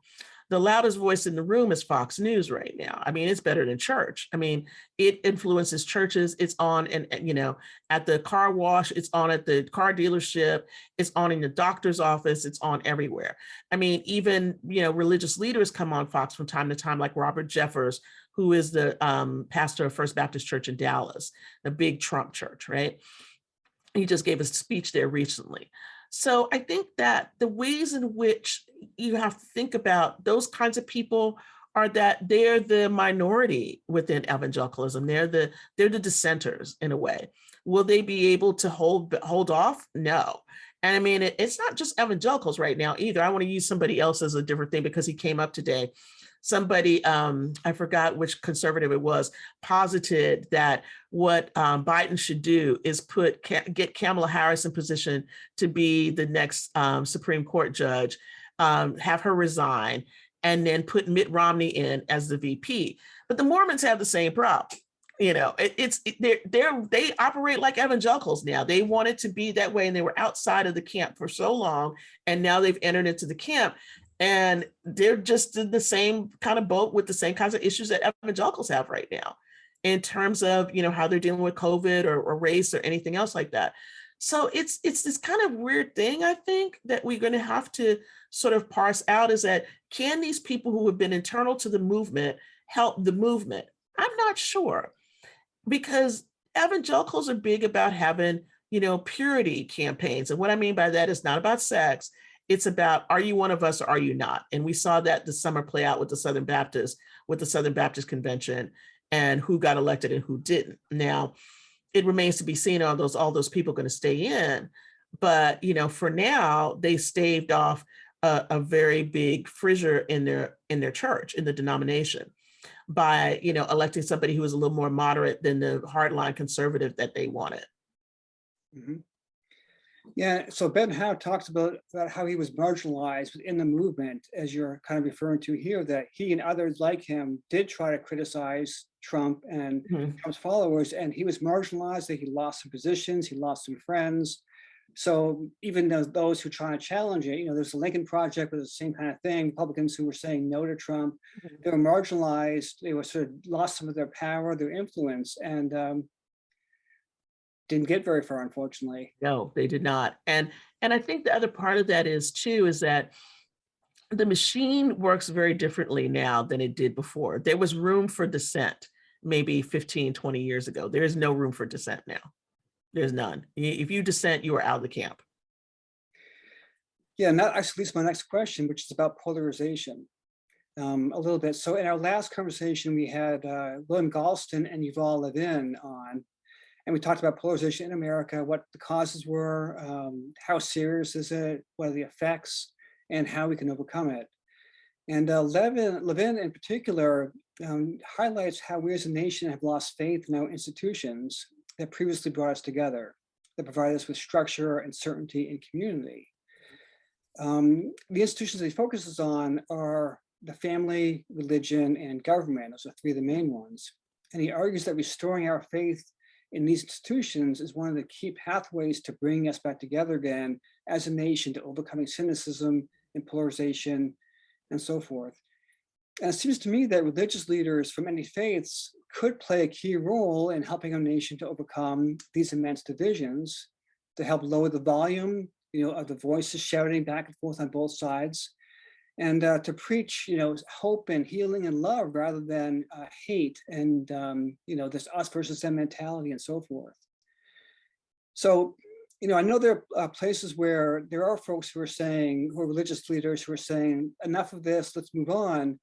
The loudest voice in the room is Fox News right now. It's better than church. It influences churches. It's on, and at the car wash, it's on at the car dealership, it's on in the doctor's office, it's on everywhere. Even, religious leaders come on Fox from time to time, like Robert Jeffers, who is the pastor of First Baptist Church in Dallas, the big Trump church, right? He just gave a speech there recently. So I think that the ways in which you have to think about those kinds of people are that they're the minority within evangelicalism. They're the dissenters in a way. Will they be able to hold off? No. And it's not just evangelicals right now either. I want to use somebody else as a different thing because he came up today. Somebody, I forgot which conservative it was, posited that what Biden should do is get Kamala Harris in position to be the next Supreme Court judge, have her resign, and then put Mitt Romney in as the VP. But the Mormons have the same problem. They operate like evangelicals now. They wanted to be that way, and they were outside of the camp for so long, and now they've entered into the camp. And they're just in the same kind of boat with the same kinds of issues that evangelicals have right now in terms of, how they're dealing with COVID or race or anything else like that. So it's this kind of weird thing, I think, that we're going to have to sort of parse out is that can these people who have been internal to the movement help the movement? I'm not sure, because evangelicals are big about having, purity campaigns. And what I mean by that is not about sex. It's about, are you one of us or are you not? And we saw that this summer play out with the Southern Baptist Convention, and who got elected and who didn't. Now, it remains to be seen, are all those people going to stay in? But, for now, they staved off a very big fissure in their church, in the denomination, by, electing somebody who was a little more moderate than the hardline conservative that they wanted. Mm-hmm. Yeah, so Ben Howe talks about how he was marginalized within the movement, as you're kind of referring to here, that he and others like him did try to criticize Trump and Trump's followers, and he was marginalized, that he lost some positions, he lost some friends. So even those who try to challenge it, there's the Lincoln Project with the same kind of thing, Republicans who were saying no to Trump, they were marginalized, they were sort of lost some of their power, their influence, and didn't get very far, unfortunately. No, they did not. And I think the other part of that is that the machine works very differently now than it did before. There was room for dissent. maybe 15, 20 years ago. There is no room for dissent now. There's none. If you dissent, you are out of the camp. Yeah, and that actually leads to my next question, which is about polarization a little bit. So in our last conversation, we had William Galston and Yuval Levin on, and we talked about polarization in America, what the causes were, how serious is it, what are the effects, and how we can overcome it. And Levin in particular highlights how we as a nation have lost faith in our institutions that previously brought us together, that provide us with structure and certainty and community. The institutions that he focuses on are the family, religion, and government. Those are three of the main ones. And he argues that restoring our faith in these institutions is one of the key pathways to bringing us back together again as a nation, to overcoming cynicism and polarization and so forth. And it seems to me that religious leaders from many faiths could play a key role in helping our nation to overcome these immense divisions, to help lower the volume, of the voices shouting back and forth on both sides, and to preach, hope and healing and love rather than hate and, this us versus them mentality and so forth. So, I know there are places where there are folks who are religious leaders who are saying, enough of this, let's move on.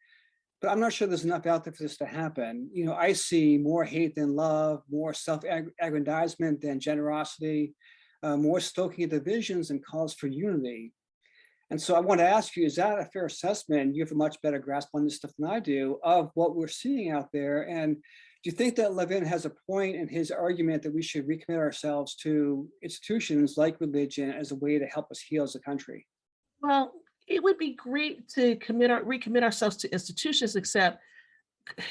But I'm not sure there's enough out there for this to happen. I see more hate than love, more self-aggrandizement than generosity, more stoking of divisions and calls for unity. And so I want to ask you, is that a fair assessment? You have a much better grasp on this stuff than I do of what we're seeing out there. And do you think that Levin has a point in his argument that we should recommit ourselves to institutions like religion as a way to help us heal as a country? Well, it would be great to recommit ourselves to institutions, except,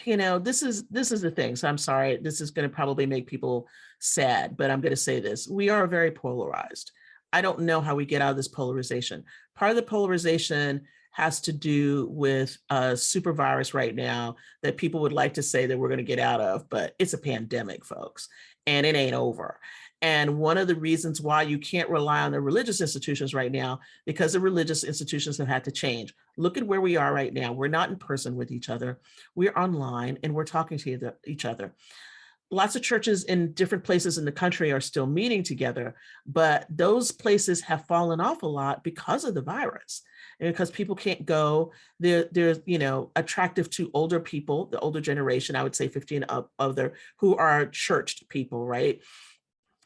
this is the thing. So I'm sorry, this is going to probably make people sad, but I'm going to say this. We are very polarized. I don't know how we get out of this polarization. Part of the polarization has to do with a super virus right now that people would like to say that we're going to get out of, but it's a pandemic, folks, and it ain't over. And one of the reasons why you can't rely on the religious institutions right now, because the religious institutions have had to change. Look at where we are right now. We're not in person with each other. We're online and we're talking to each other. Lots of churches in different places in the country are still meeting together, but those places have fallen off a lot because of the virus. And because people can't go, they're attractive to older people, the older generation, I would say 50 and up, who are churched people, right?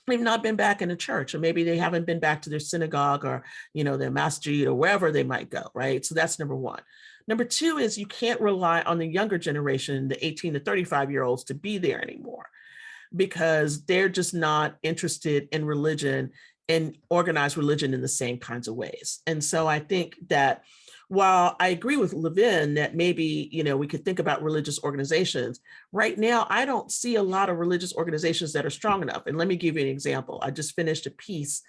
They've not been back in the church, or maybe they haven't been back to their synagogue or, their masjid or wherever they might go, right? So that's number one. Number two is you can't rely on the younger generation, the 18 to 35-year-olds, to be there anymore, because they're just not interested in religion and organized religion in the same kinds of ways. And so I think that while I agree with Levin that maybe, we could think about religious organizations, right now, I don't see a lot of religious organizations that are strong enough. And let me give you an example. I just finished a piece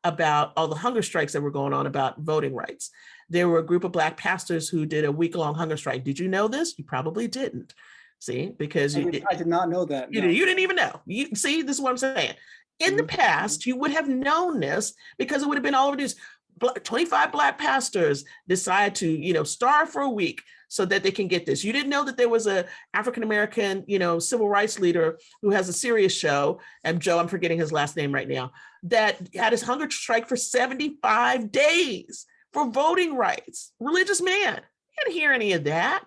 about all the hunger strikes that were going on about voting rights. There were a group of Black pastors who did a week-long hunger strike. Did you know this? You probably didn't. See, because I did not know that. No. You didn't even know. You see, this is what I'm saying. In the past, you would have known this because it would have been all over these 25 Black pastors decide to, starve for a week so that they can get this. You didn't know that there was a African-American, civil rights leader who has a serious show, and Joe, I'm forgetting his last name right now, that had his hunger strike for 75 days for voting rights. Religious man. You didn't hear any of that.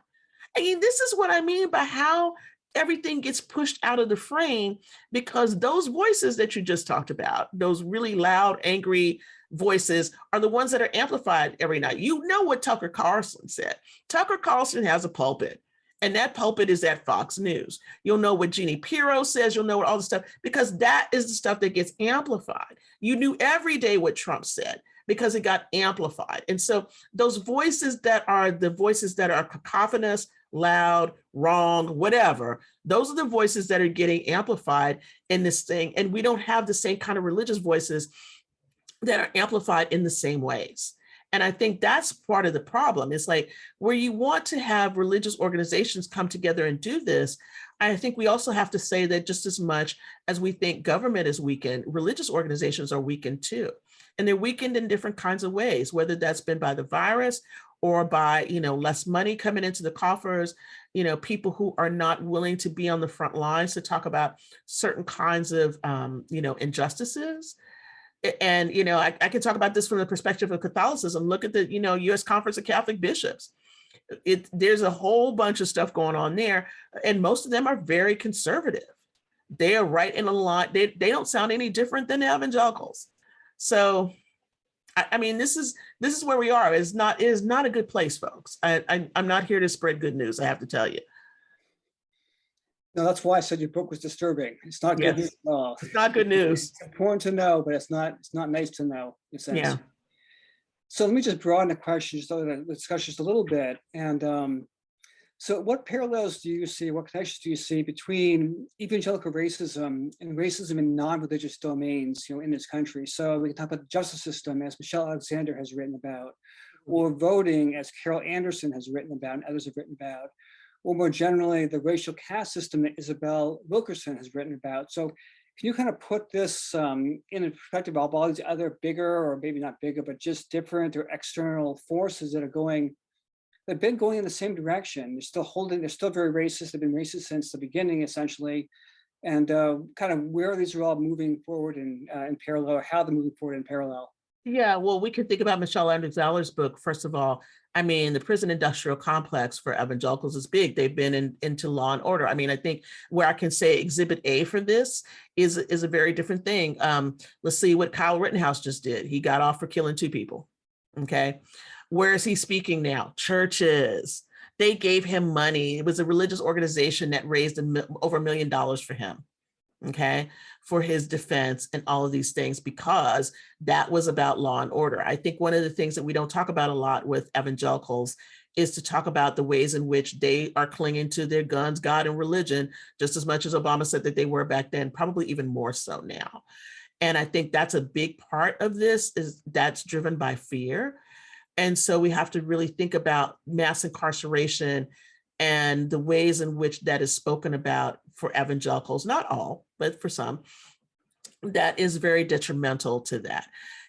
I mean, this is what I mean by how everything gets pushed out of the frame, because those voices that you just talked about, those really loud, angry voices, are the ones that are amplified every night. You know what Tucker Carlson said. Tucker Carlson has a pulpit, and that pulpit is at Fox News. You'll know what Jeannie Pirro says. You'll know what all the stuff, because that is the stuff that gets amplified. You knew every day what Trump said because it got amplified. And so those voices that are the voices that are cacophonous, loud, wrong, whatever, those are the voices that are getting amplified in this thing. And we don't have the same kind of religious voices that are amplified in the same ways. And I think that's part of the problem. It's like where you want to have religious organizations come together and do this, I think we also have to say that just as much as we think government is weakened, religious organizations are weakened too. And they're weakened in different kinds of ways, whether that's been by the virus or by, less money coming into the coffers, people who are not willing to be on the front lines to talk about certain kinds of, injustices. And, I can talk about this from the perspective of Catholicism. Look at the, U.S. Conference of Catholic Bishops. There's a whole bunch of stuff going on there, and most of them are very conservative. They are right in a line. They don't sound any different than the evangelicals. So, I mean, this is where we are. It is not a good place, folks. I'm not here to spread good news, I have to tell you. No, that's why I said your book was disturbing. It's not good news at all. It's not good news. It's important to know, but it's not nice to know, in a sense. Yeah. So let me just broaden the question, the discussion just a little bit. And so what parallels do you see, what connections do you see between evangelical racism and racism in non-religious domains, in this country? So we can talk about the justice system, as Michelle Alexander has written about, or voting, as Carol Anderson has written about and others have written about, or more generally, the racial caste system that Isabel Wilkerson has written about. So can you kind of put this in a perspective of all these other bigger, or maybe not bigger, but just different or external forces that are they've been going in the same direction. They're still very racist. They've been racist since the beginning, essentially. And kind of where these are all moving forward in parallel, or how they're moving forward in parallel. Yeah, well, we could think about Michelle Alexander's book. First of all, I mean, the prison industrial complex for evangelicals is big. They've been into law and order. I mean, I think where I can say exhibit A for this is a very different thing. Let's see what Kyle Rittenhouse just did. He got off for killing 2 people. Okay. Where is he speaking now? Churches. They gave him money. It was a religious organization that raised over $1 million for him. Okay, for his defense and all of these things, because that was about law and order. I think one of the things that we don't talk about a lot with evangelicals is to talk about the ways in which they are clinging to their guns, God, and religion, just as much as Obama said that they were back then, probably even more so now. And I think that's a big part of this, is that's driven by fear. And so we have to really think about mass incarceration and the ways in which that is spoken about for evangelicals, not all, but for some, that is very detrimental to that.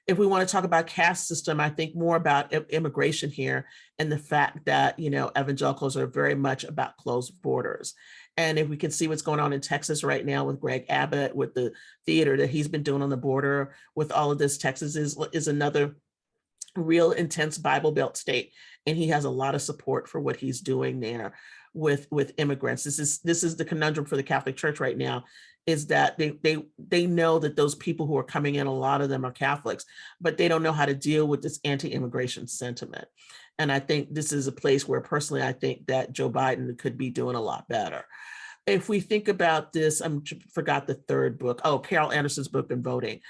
If we want to talk about caste system, I think more about immigration here, and the fact that, evangelicals are very much about closed borders. And if we can see what's going on in Texas right now with Greg Abbott, with the theater that he's been doing on the border, with all of this, Texas is another real intense Bible Belt state, and he has a lot of support for what he's doing there with immigrants. This is the conundrum for the Catholic Church right now, is that they know that those people who are coming in, a lot of them are Catholics, but they don't know how to deal with this anti-immigration sentiment. And I think this is a place where personally I think that Joe Biden could be doing a lot better. If we think about this, I forgot the third book. Oh, Carol Anderson's book on voting.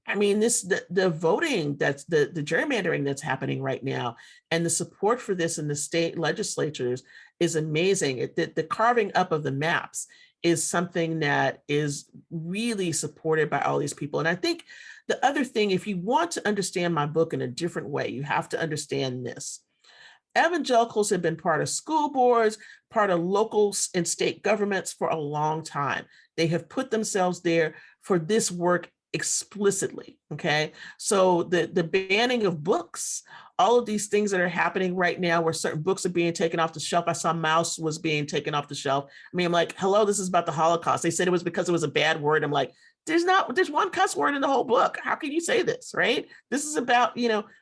I mean, the voting, that's the gerrymandering that's happening right now, and the support for this in the state legislatures is amazing. The carving up of the maps is something that is really supported by all these people. And I think the other thing, if you want to understand my book in a different way, you have to understand this. Evangelicals have been part of school boards, part of local and state governments for a long time. They have put themselves there for this work explicitly. Okay. So the banning of books, all of these things that are happening right now, where certain books are being taken off the shelf. I saw Mouse was being taken off the shelf. I mean, I'm like, hello, this is about the Holocaust. They said it was because it was a bad word. I'm like, there's one cuss word in the whole book. How can you say this, right? This is about,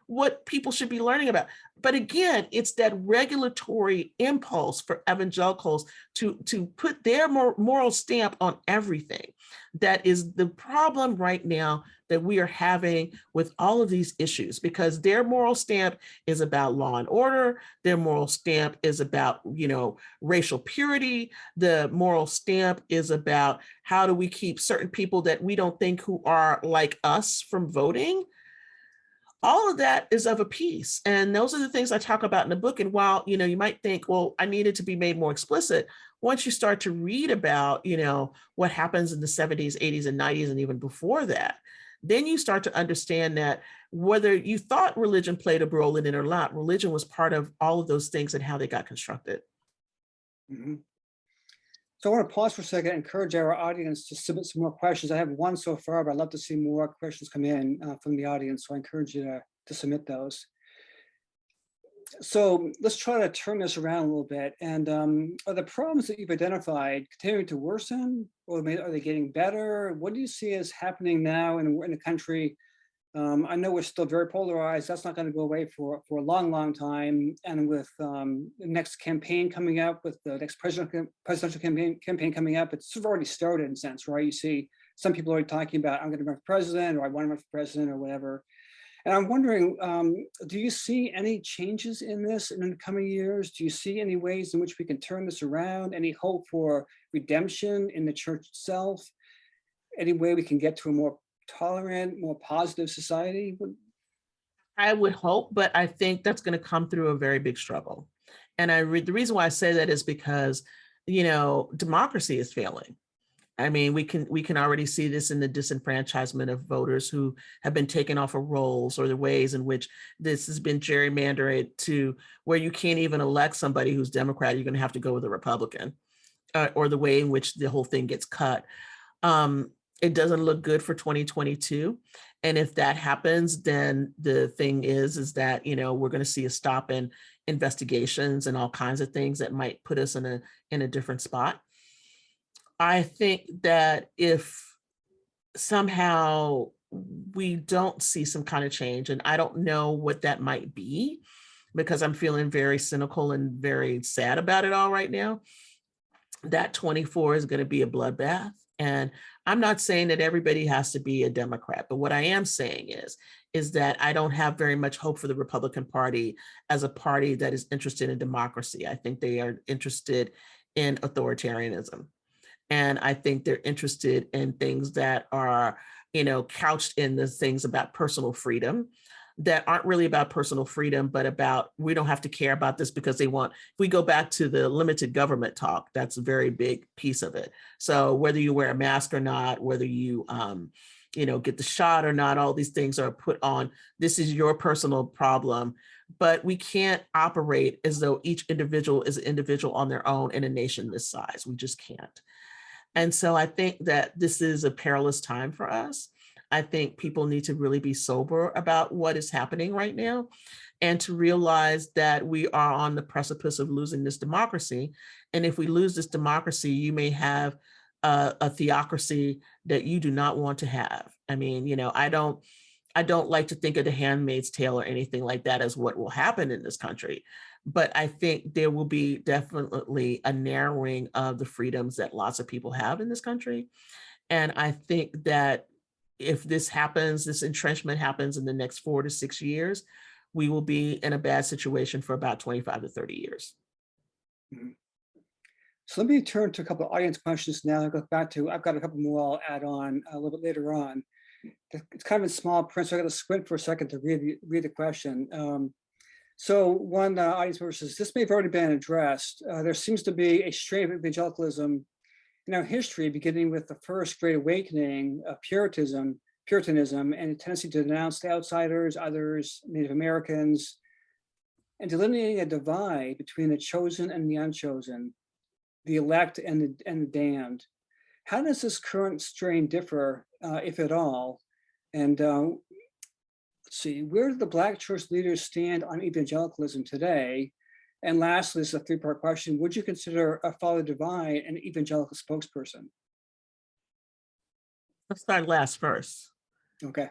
what people should be learning about. But again, it's that regulatory impulse for evangelicals to put their moral stamp on everything. That is the problem right now that we are having with all of these issues, because their moral stamp is about law and order. Their moral stamp is about, racial purity. The moral stamp is about how do we keep certain people that we don't think who are like us from voting. All of that is of a piece. And those are the things I talk about in the book. And while, you might think, well, I need it to be made more explicit. Once you start to read about, what happens in the 70s, 80s, and 90s, and even before that, then you start to understand that whether you thought religion played a role in it or not, religion was part of all of those things and how they got constructed. Mm-hmm. So I want to pause for a second and encourage our audience to submit some more questions. I have one so far, but I'd love to see more questions come in from the audience. So I encourage you to submit those. So let's try to turn this around a little bit. And are the problems that you've identified continuing to worsen, or are they getting better? What do you see as happening now in the country? I know we're still very polarized. That's not going to go away for a long, long time. And with the next campaign coming up, with the next presidential campaign coming up, it's sort of already started in a sense, right? You see some people already talking about, I'm going to run for president, or I want to run for president, or whatever. And I'm wondering, do you see any changes in this in the coming years? Do you see any ways in which we can turn this around? Any hope for redemption in the church itself? Any way we can get to a more tolerant, more positive society? I would hope, but I think that's going to come through a very big struggle. And the reason why I say that is because, democracy is failing. I mean, we can already see this in the disenfranchisement of voters who have been taken off of rolls, or the ways in which this has been gerrymandered to where you can't even elect somebody who's Democrat. You're going to have to go with a Republican, or the way in which the whole thing gets cut. It doesn't look good for 2022. And if that happens, then the thing is that, we're going to see a stop in investigations and all kinds of things that might put us in a different spot. I think that if somehow we don't see some kind of change, and I don't know what that might be, because I'm feeling very cynical and very sad about it all right now, that 24 is going to be a bloodbath. And I'm not saying that everybody has to be a Democrat, but what I am saying is that I don't have very much hope for the Republican Party as a party that is interested in democracy. I think they are interested in authoritarianism. And I think they're interested in things that are, couched in the things about personal freedom that aren't really about personal freedom, but about, we don't have to care about this because they want, if we go back to the limited government talk, that's a very big piece of it. So whether you wear a mask or not, whether you, get the shot or not, all these things are put on, this is your personal problem. But we can't operate as though each individual is an individual on their own in a nation this size. We just can't. And so I think that this is a perilous time for us. I think people need to really be sober about what is happening right now, and to realize that we are on the precipice of losing this democracy. And if we lose this democracy, you may have a theocracy that you do not want to have. I mean, I don't like to think of The Handmaid's Tale or anything like that as what will happen in this country. But I think there will be definitely a narrowing of the freedoms that lots of people have in this country. And I think that if this happens, this entrenchment happens in the next 4 to 6 years, we will be in a bad situation for about 25 to 30 years. Mm-hmm. So let me turn to a couple of audience questions now. I've got a couple more I'll add on a little bit later on. It's kind of in small print, so I got to squint for a second to read the question. So one audience member says, this may have already been addressed. There seems to be a strain of evangelicalism in our history, beginning with the first Great Awakening of Puritanism, and a tendency to denounce the outsiders, others, Native Americans, and delineating a divide between the chosen and the unchosen, the elect and the damned. How does this current strain differ, if at all? And let's see, where do the Black church leaders stand on evangelicalism today? And lastly, this is a three-part question. Would you consider a Father Divine an evangelical spokesperson? Let's start last first. Okay.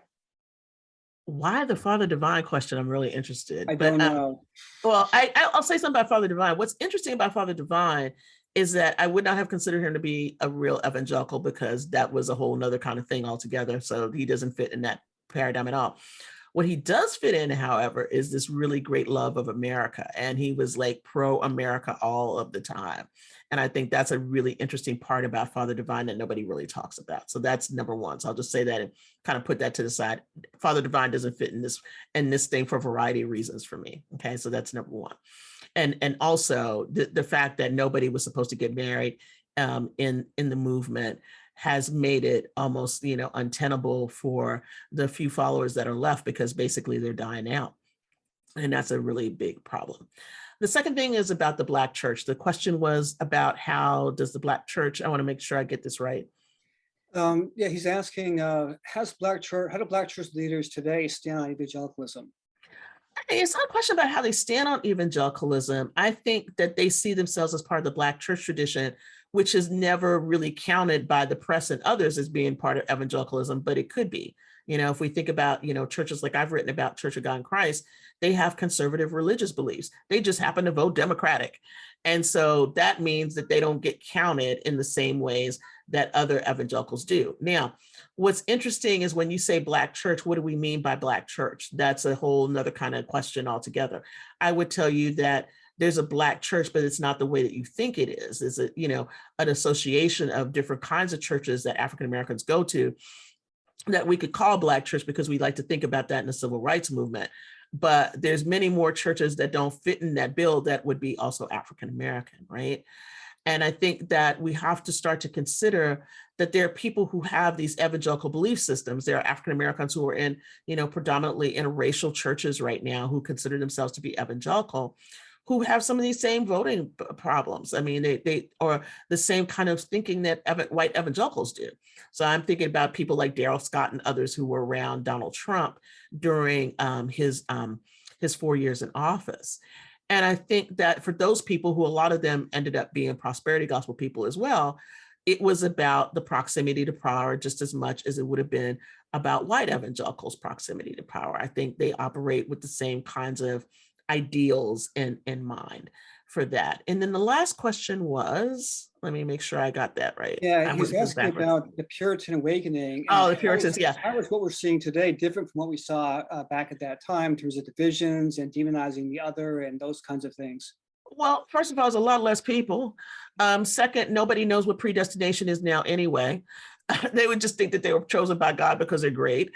Why the Father Divine question? I'm really interested. I don't know. Well, I'll say something about Father Divine. What's interesting about Father Divine is that I would not have considered him to be a real evangelical, because that was a whole nother kind of thing altogether. So he doesn't fit in that paradigm at all. What he does fit in, however, is this really great love of America. And he was like pro-America all of the time. And I think that's a really interesting part about Father Divine that nobody really talks about. So that's number one. So I'll just say that and kind of put that to the side. Father Divine doesn't fit in this thing for a variety of reasons for me. Okay, so that's number one. And also the fact that nobody was supposed to get married in the movement has made it almost, untenable for the few followers that are left, because basically they're dying out. And that's a really big problem. The second thing is about the Black church. The question was about how does the Black church, I want to make sure I get this right. Yeah, he's asking, how do Black church leaders today stand on evangelicalism? It's not a question about how they stand on evangelicalism. I think that they see themselves as part of the Black church tradition, which is never really counted by the press and others as being part of evangelicalism, but it could be. If we think about, churches like I've written about, Church of God in Christ, they have conservative religious beliefs. They just happen to vote Democratic. And so that means that they don't get counted in the same ways that other evangelicals do. Now, what's interesting is when you say Black church, what do we mean by Black church? That's a whole nother kind of question altogether. I would tell you that there's a Black church, but it's not the way that you think it is. It's an association of different kinds of churches that African Americans go to that we could call Black church because we like to think about that in the civil rights movement. But there's many more churches that don't fit in that bill that would be also African American, right? And I think that we have to start to consider that there are people who have these evangelical belief systems. There are African Americans who are in, predominantly interracial churches right now who consider themselves to be evangelical, who have some of these same voting problems. I mean, they are the same kind of thinking that white evangelicals do. So I'm thinking about people like Darrell Scott and others who were around Donald Trump during his 4 years in office. And I think that for those people who a lot of them ended up being prosperity gospel people as well, it was about the proximity to power just as much as it would have been about white evangelicals' proximity to power. I think they operate with the same kinds of ideals in mind for that. And then the last question was, let me make sure I got that right. Yeah, he was asking about the Puritan Awakening. Oh, the Puritans, yeah. How is what we're seeing today different from what we saw back at that time in terms of divisions and demonizing the other and those kinds of things? Well, first of all, there's a lot less people. Second, nobody knows what predestination is now anyway. They would just think that they were chosen by God because they're great.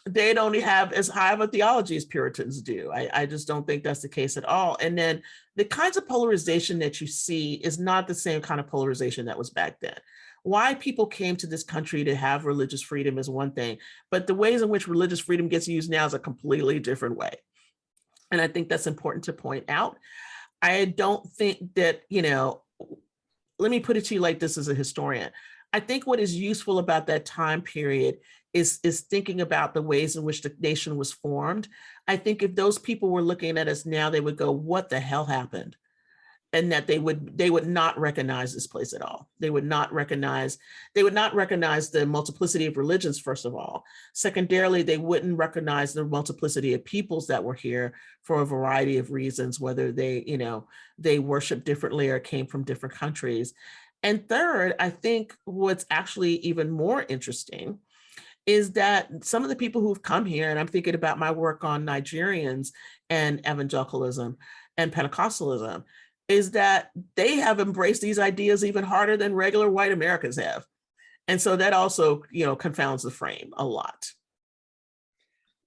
They don't have as high of a theology as Puritans do. I just don't think that's the case at all. And then the kinds of polarization that you see is not the same kind of polarization that was back then. Why people came to this country to have religious freedom is one thing, but the ways in which religious freedom gets used now is a completely different way. And I think that's important to point out. I don't think that, let me put it to you like this as a historian. I think what is useful about that time period is thinking about the ways in which the nation was formed. I think if those people were looking at us now, they would go, what the hell happened? And that they would not recognize this place at all. They would not recognize the multiplicity of religions, first of all. Secondarily, they wouldn't recognize the multiplicity of peoples that were here for a variety of reasons, whether they worship differently or came from different countries. And third, I think what's actually even more interesting is that some of the people who've come here, and I'm thinking about my work on Nigerians and evangelicalism and Pentecostalism, is that they have embraced these ideas even harder than regular white Americans have. And so that also, confounds the frame a lot.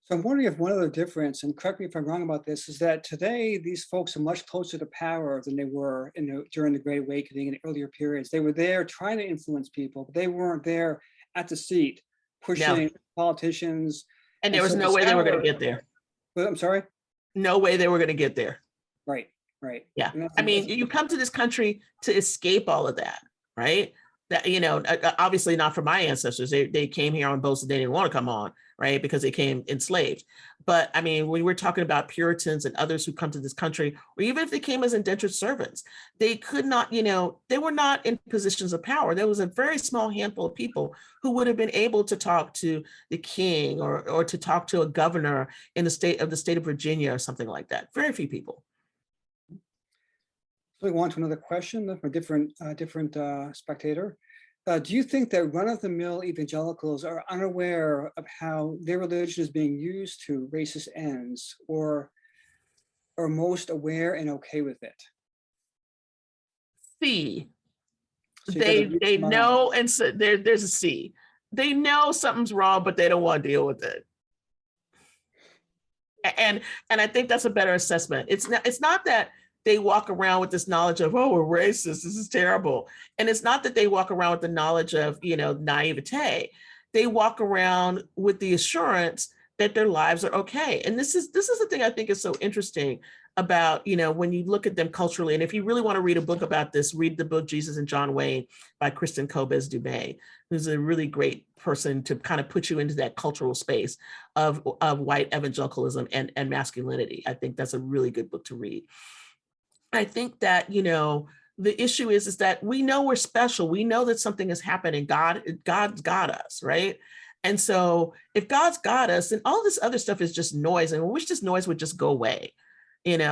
So I'm wondering if one other difference, and correct me if I'm wrong about this, is that today these folks are much closer to power than they were during the Great Awakening and earlier periods. They were there trying to influence people, but they weren't there at the seat pushing politicians. And there was no way they were going to get there. But I'm sorry? No way they were going to get there. Right. Yeah. I mean, you come to this country to escape all of that, right? That, obviously not for my ancestors. They came here on boats that they didn't want to come on, right? Because they came enslaved. But I mean, when we're talking about Puritans and others who come to this country, or even if they came as indentured servants, they could not, they were not in positions of power. There was a very small handful of people who would have been able to talk to the king or to talk to a governor in the state of Virginia or something like that. Very few people. So we want to another question from a different spectator. Do you think that run-of-the-mill evangelicals are unaware of how their religion is being used to racist ends, or are most aware and okay with it? C. So they know, and so there's a C. They know something's wrong, but they don't want to deal with it. And I think that's a better assessment. It's not that they walk around with this knowledge of, oh, we're racist, this is terrible. And it's not that they walk around with the knowledge of, naivete. They walk around with the assurance that their lives are okay. And this is the thing I think is so interesting about, when you look at them culturally, and if you really want to read a book about this, read the book Jesus and John Wayne by Kristen Kobes-Dubé, who's a really great person to kind of put you into that cultural space of white evangelicalism and masculinity. I think that's a really good book to read. I think that, the issue is that we know we're special. We know that something has happened and God's got us, right? And so if God's got us, then all this other stuff is just noise. And I wish this noise would just go away, and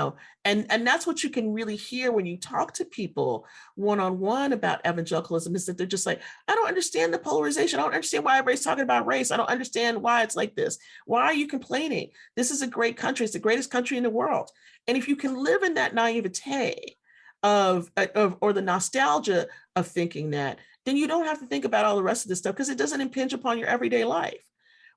that's what you can really hear when you talk to people one-on-one about evangelicalism, is that they're just like, I don't understand the polarization. I don't understand why everybody's talking about race. I don't understand why it's like this. Why are you complaining? This is a great country. It's the greatest country in the world. And if you can live in that naivete of or the nostalgia of thinking that, then you don't have to think about all the rest of this stuff because it doesn't impinge upon your everyday life.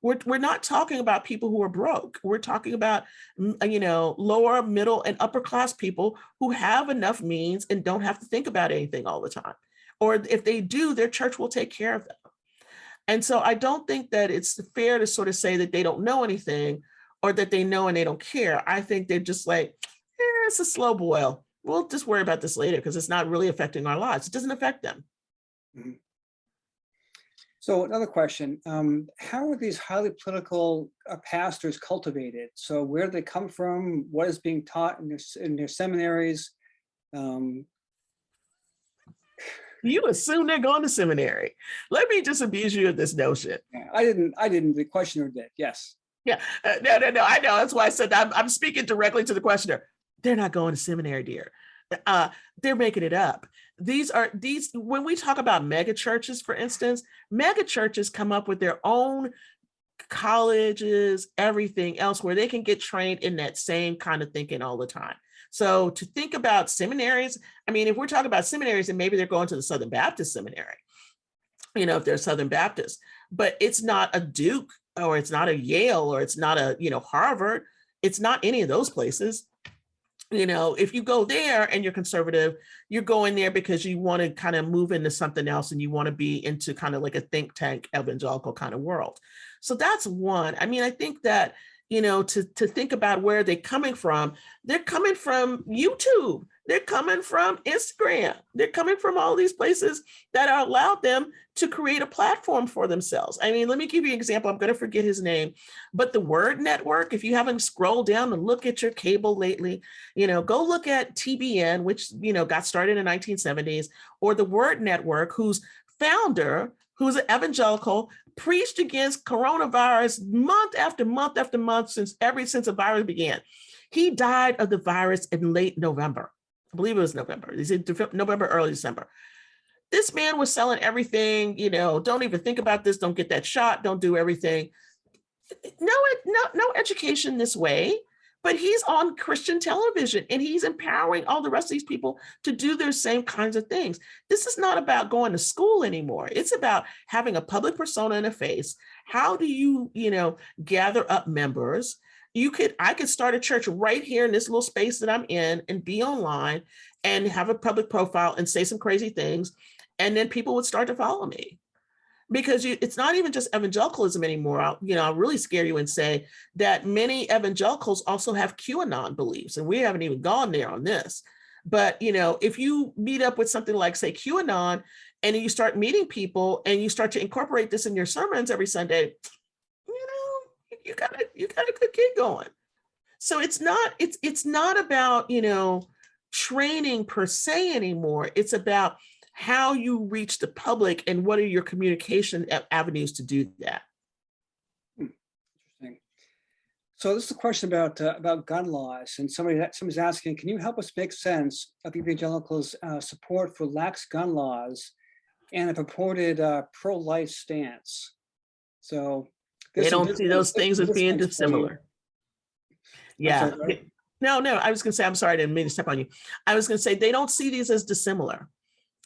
We're not talking about people who are broke. We're talking about, lower, middle, and upper class people who have enough means and don't have to think about anything all the time. Or if they do, their church will take care of them. And so I don't think that it's fair to sort of say that they don't know anything or that they know and they don't care. I think they're just like, it's a slow boil. We'll just worry about this later because it's not really affecting our lives. It doesn't affect them. Mm-hmm. So another question, how are these highly political pastors cultivated? So where do they come from? What is being taught in their seminaries? You assume they're going to seminary. Let me just abuse you of this notion. Yeah, I didn't, the questioner did, yes. Yeah, no, I know. That's why I said I'm speaking directly to the questioner. They're not going to seminary, dear. They're making it up. When we talk about mega churches, for instance, mega churches come up with their own colleges, everything else where they can get trained in that same kind of thinking all the time. So to think about seminaries, I mean, if we're talking about seminaries, then maybe they're going to the Southern Baptist Seminary, if they're Southern Baptist, but it's not a Duke or it's not a Yale or it's not a, Harvard. It's not any of those places. If you go there and you're conservative, you're going there because you want to kind of move into something else and you want to be into kind of like a think tank evangelical kind of world. So that's one. I mean, I think that, to think about where they're coming from YouTube. They're coming from Instagram. They're coming from all these places that allowed them to create a platform for themselves. I mean, let me give you an example. I'm going to forget his name, but the Word Network, if you haven't scrolled down and look at your cable lately, go look at TBN, which, got started in the 1970s, or the Word Network, whose founder, who's an evangelical, preached against coronavirus month after month after month since the virus began. He died of the virus in late November. I believe it was November. He said November, early December. This man was selling everything, don't even think about this, don't get that shot, don't do everything. No education this way, but he's on Christian television and he's empowering all the rest of these people to do their same kinds of things. This is not about going to school anymore. It's about having a public persona in a face. How do you, gather up members? I could start a church right here in this little space that I'm in and be online and have a public profile and say some crazy things. And then people would start to follow me because it's not even just evangelicalism anymore. I'll really scare you and say that many evangelicals also have QAnon beliefs, and we haven't even gone there on this. But, if you meet up with something like, say, QAnon, and you start meeting people and you start to incorporate this in your sermons every Sunday, you got a good gig going. So it's not about, training per se anymore. It's about how you reach the public and what are your communication avenues to do that. Interesting. So this is a question about gun laws, and somebody's asking, can you help us make sense of evangelicals' support for lax gun laws and a purported pro-life stance? So they don't see those things as being dissimilar. Yeah. No, I was going to say, I'm sorry, I didn't mean to step on you. I was going to say, they don't see these as dissimilar.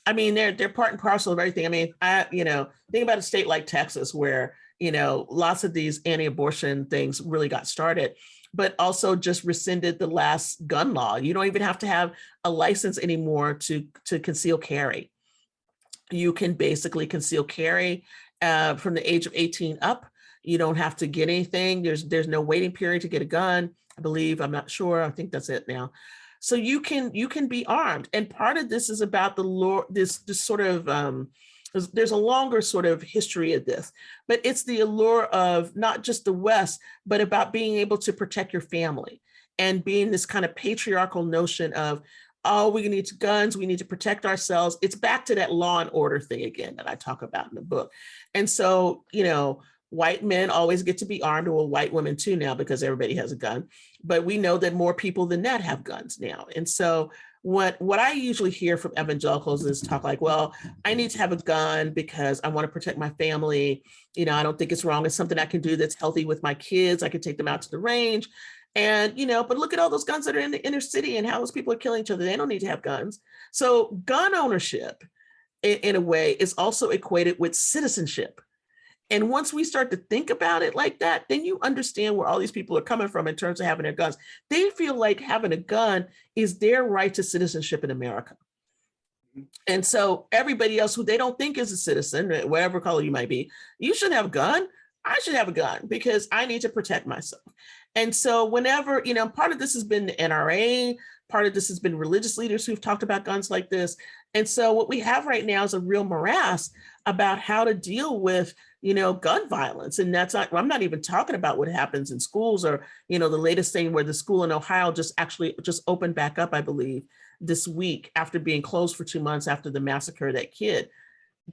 I mean, they're part and parcel of everything. I mean, think about a state like Texas where, lots of these anti-abortion things really got started, but also just rescinded the last gun law. You don't even have to have a license anymore to conceal carry. You can basically conceal carry from the age of 18 up. You don't have to get anything. There's no waiting period to get a gun, I believe. I'm not sure. I think that's it now. So you can be armed. And part of this is about the lore, this sort of, there's a longer sort of history of this, but it's the allure of not just the West, but about being able to protect your family and being this kind of patriarchal notion of, oh, we need guns, we need to protect ourselves. It's back to that law and order thing again that I talk about in the book. And so, white men always get to be armed, well, white women too now, because everybody has a gun. But we know that more people than that have guns now. And so what I usually hear from evangelicals is talk like, well, I need to have a gun because I want to protect my family. I don't think it's wrong. It's something I can do that's healthy with my kids. I can take them out to the range. And, but look at all those guns that are in the inner city and how those people are killing each other. They don't need to have guns. So gun ownership, in a way, is also equated with citizenship. And once we start to think about it like that, then you understand where all these people are coming from in terms of having their guns. They feel like having a gun is their right to citizenship in America. And so everybody else who they don't think is a citizen, whatever color you might be, you should have a gun. I should have a gun because I need to protect myself. And so whenever, part of this has been the NRA, part of this has been religious leaders who've talked about guns like this. And so what we have right now is a real morass about how to deal with, gun violence. And I'm not even talking about what happens in schools or, the latest thing where the school in Ohio just opened back up, I believe, this week after being closed for 2 months after the massacre of that kid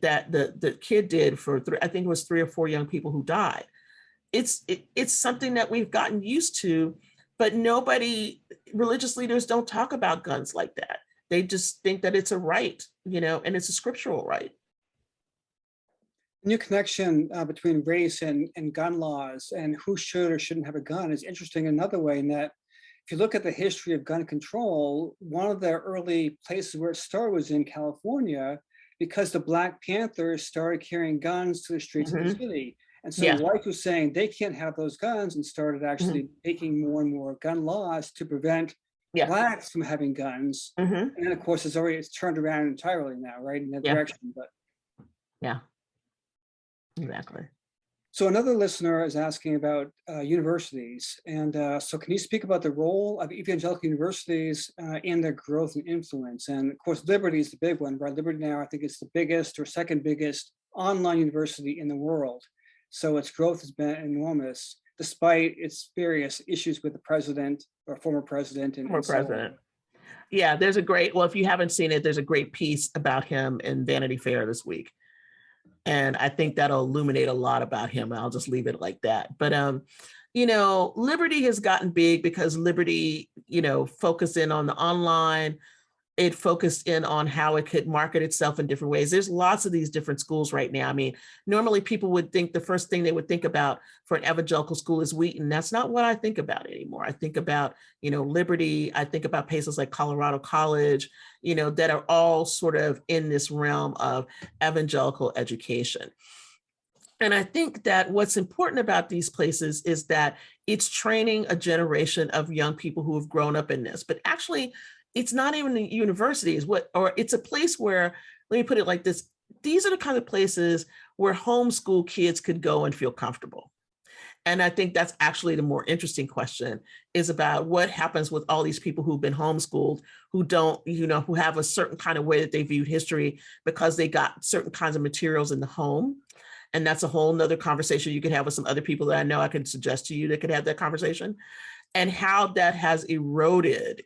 that the kid did for I think it was 3 or 4 young people who died. It's something that we've gotten used to, but religious leaders don't talk about guns like that. They just think that it's a right, and it's a scriptural right. The new connection between race and gun laws and who should or shouldn't have a gun is interesting in another way, in that if you look at the history of gun control, one of the early places where it started was in California, because the Black Panthers started carrying guns to the streets of the city. And so whites were saying they can't have those guns and started actually making more and more gun laws to prevent Blacks from having guns. And then, of course, it's turned around entirely now, right, in that direction. But Exactly. So another listener is asking about universities. And so can you speak about the role of evangelical universities in their growth and influence? And of course, Liberty is the big one, right? Liberty now, I think it's the biggest or second biggest online university in the world. So its growth has been enormous, despite its various issues with the president or former president. Yeah, if you haven't seen it, there's a great piece about him in Vanity Fair this week. And I think that'll illuminate a lot about him. I'll just leave it like that. But, Liberty has gotten big because Liberty, focused in on the online. It focused in on how it could market itself in different ways. There's lots of these different schools right now. I mean, normally people would think the first thing they would think about for an evangelical school is Wheaton. That's not what I think about anymore. I think about, Liberty. I think about places like Colorado College, that are all sort of in this realm of evangelical education. And I think that what's important about these places is that it's training a generation of young people who have grown up in this, but actually, it's not even the universities, it's a place where, let me put it like this, these are the kind of places where homeschool kids could go and feel comfortable. And I think that's actually the more interesting question, is about what happens with all these people who've been homeschooled, who don't, who have a certain kind of way that they viewed history because they got certain kinds of materials in the home. And that's a whole nother conversation you could have with some other people that I know I could suggest to you that could have that conversation, and how that has eroded,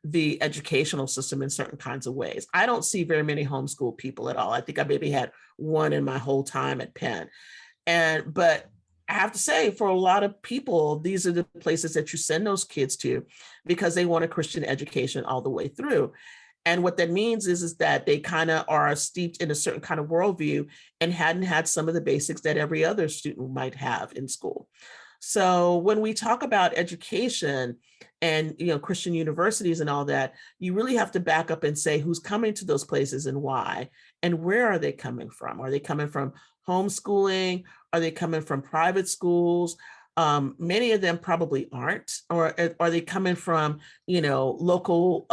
the educational system in certain kinds of ways. I don't see very many homeschool people at all. I think I maybe had one in my whole time at Penn. But I have to say, for a lot of people, these are the places that you send those kids to because they want a Christian education all the way through. And what that means is that they kind of are steeped in a certain kind of worldview and hadn't had some of the basics that every other student might have in school. So when we talk about education and, Christian universities and all that, you really have to back up and say who's coming to those places and why, and where are they coming from? Are they coming from homeschooling? Are they coming from private schools? Many of them probably aren't. Or are they coming from, local,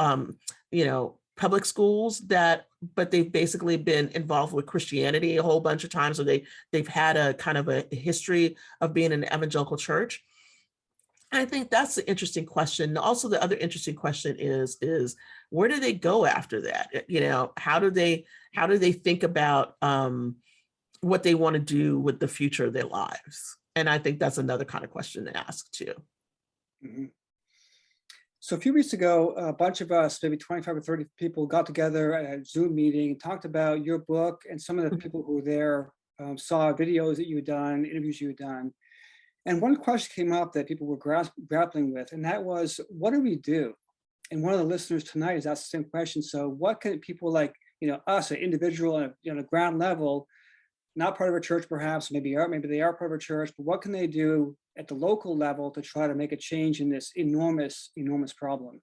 public schools that but they've basically been involved with Christianity a whole bunch of times, or they've had a kind of a history of being in the evangelical church. I think that's the interesting question. Also, the other interesting question is where do they go after that? You know, how do they think about what they want to do with the future of their lives? And I think that's another kind of question to ask too. Mm-hmm. So a few weeks ago, a bunch of us, maybe 25 or 30 people, got together at a Zoom meeting and talked about your book, and some of the people who were there saw videos that you had done, interviews you had done. And one question came up that people were grappling with, and that was, what do we do? And one of the listeners tonight has asked the same question. So what can people like, us, an individual on a ground level, not part of a church perhaps, maybe they are part of a church, but what can they do at the local level to try to make a change in this enormous, enormous problem?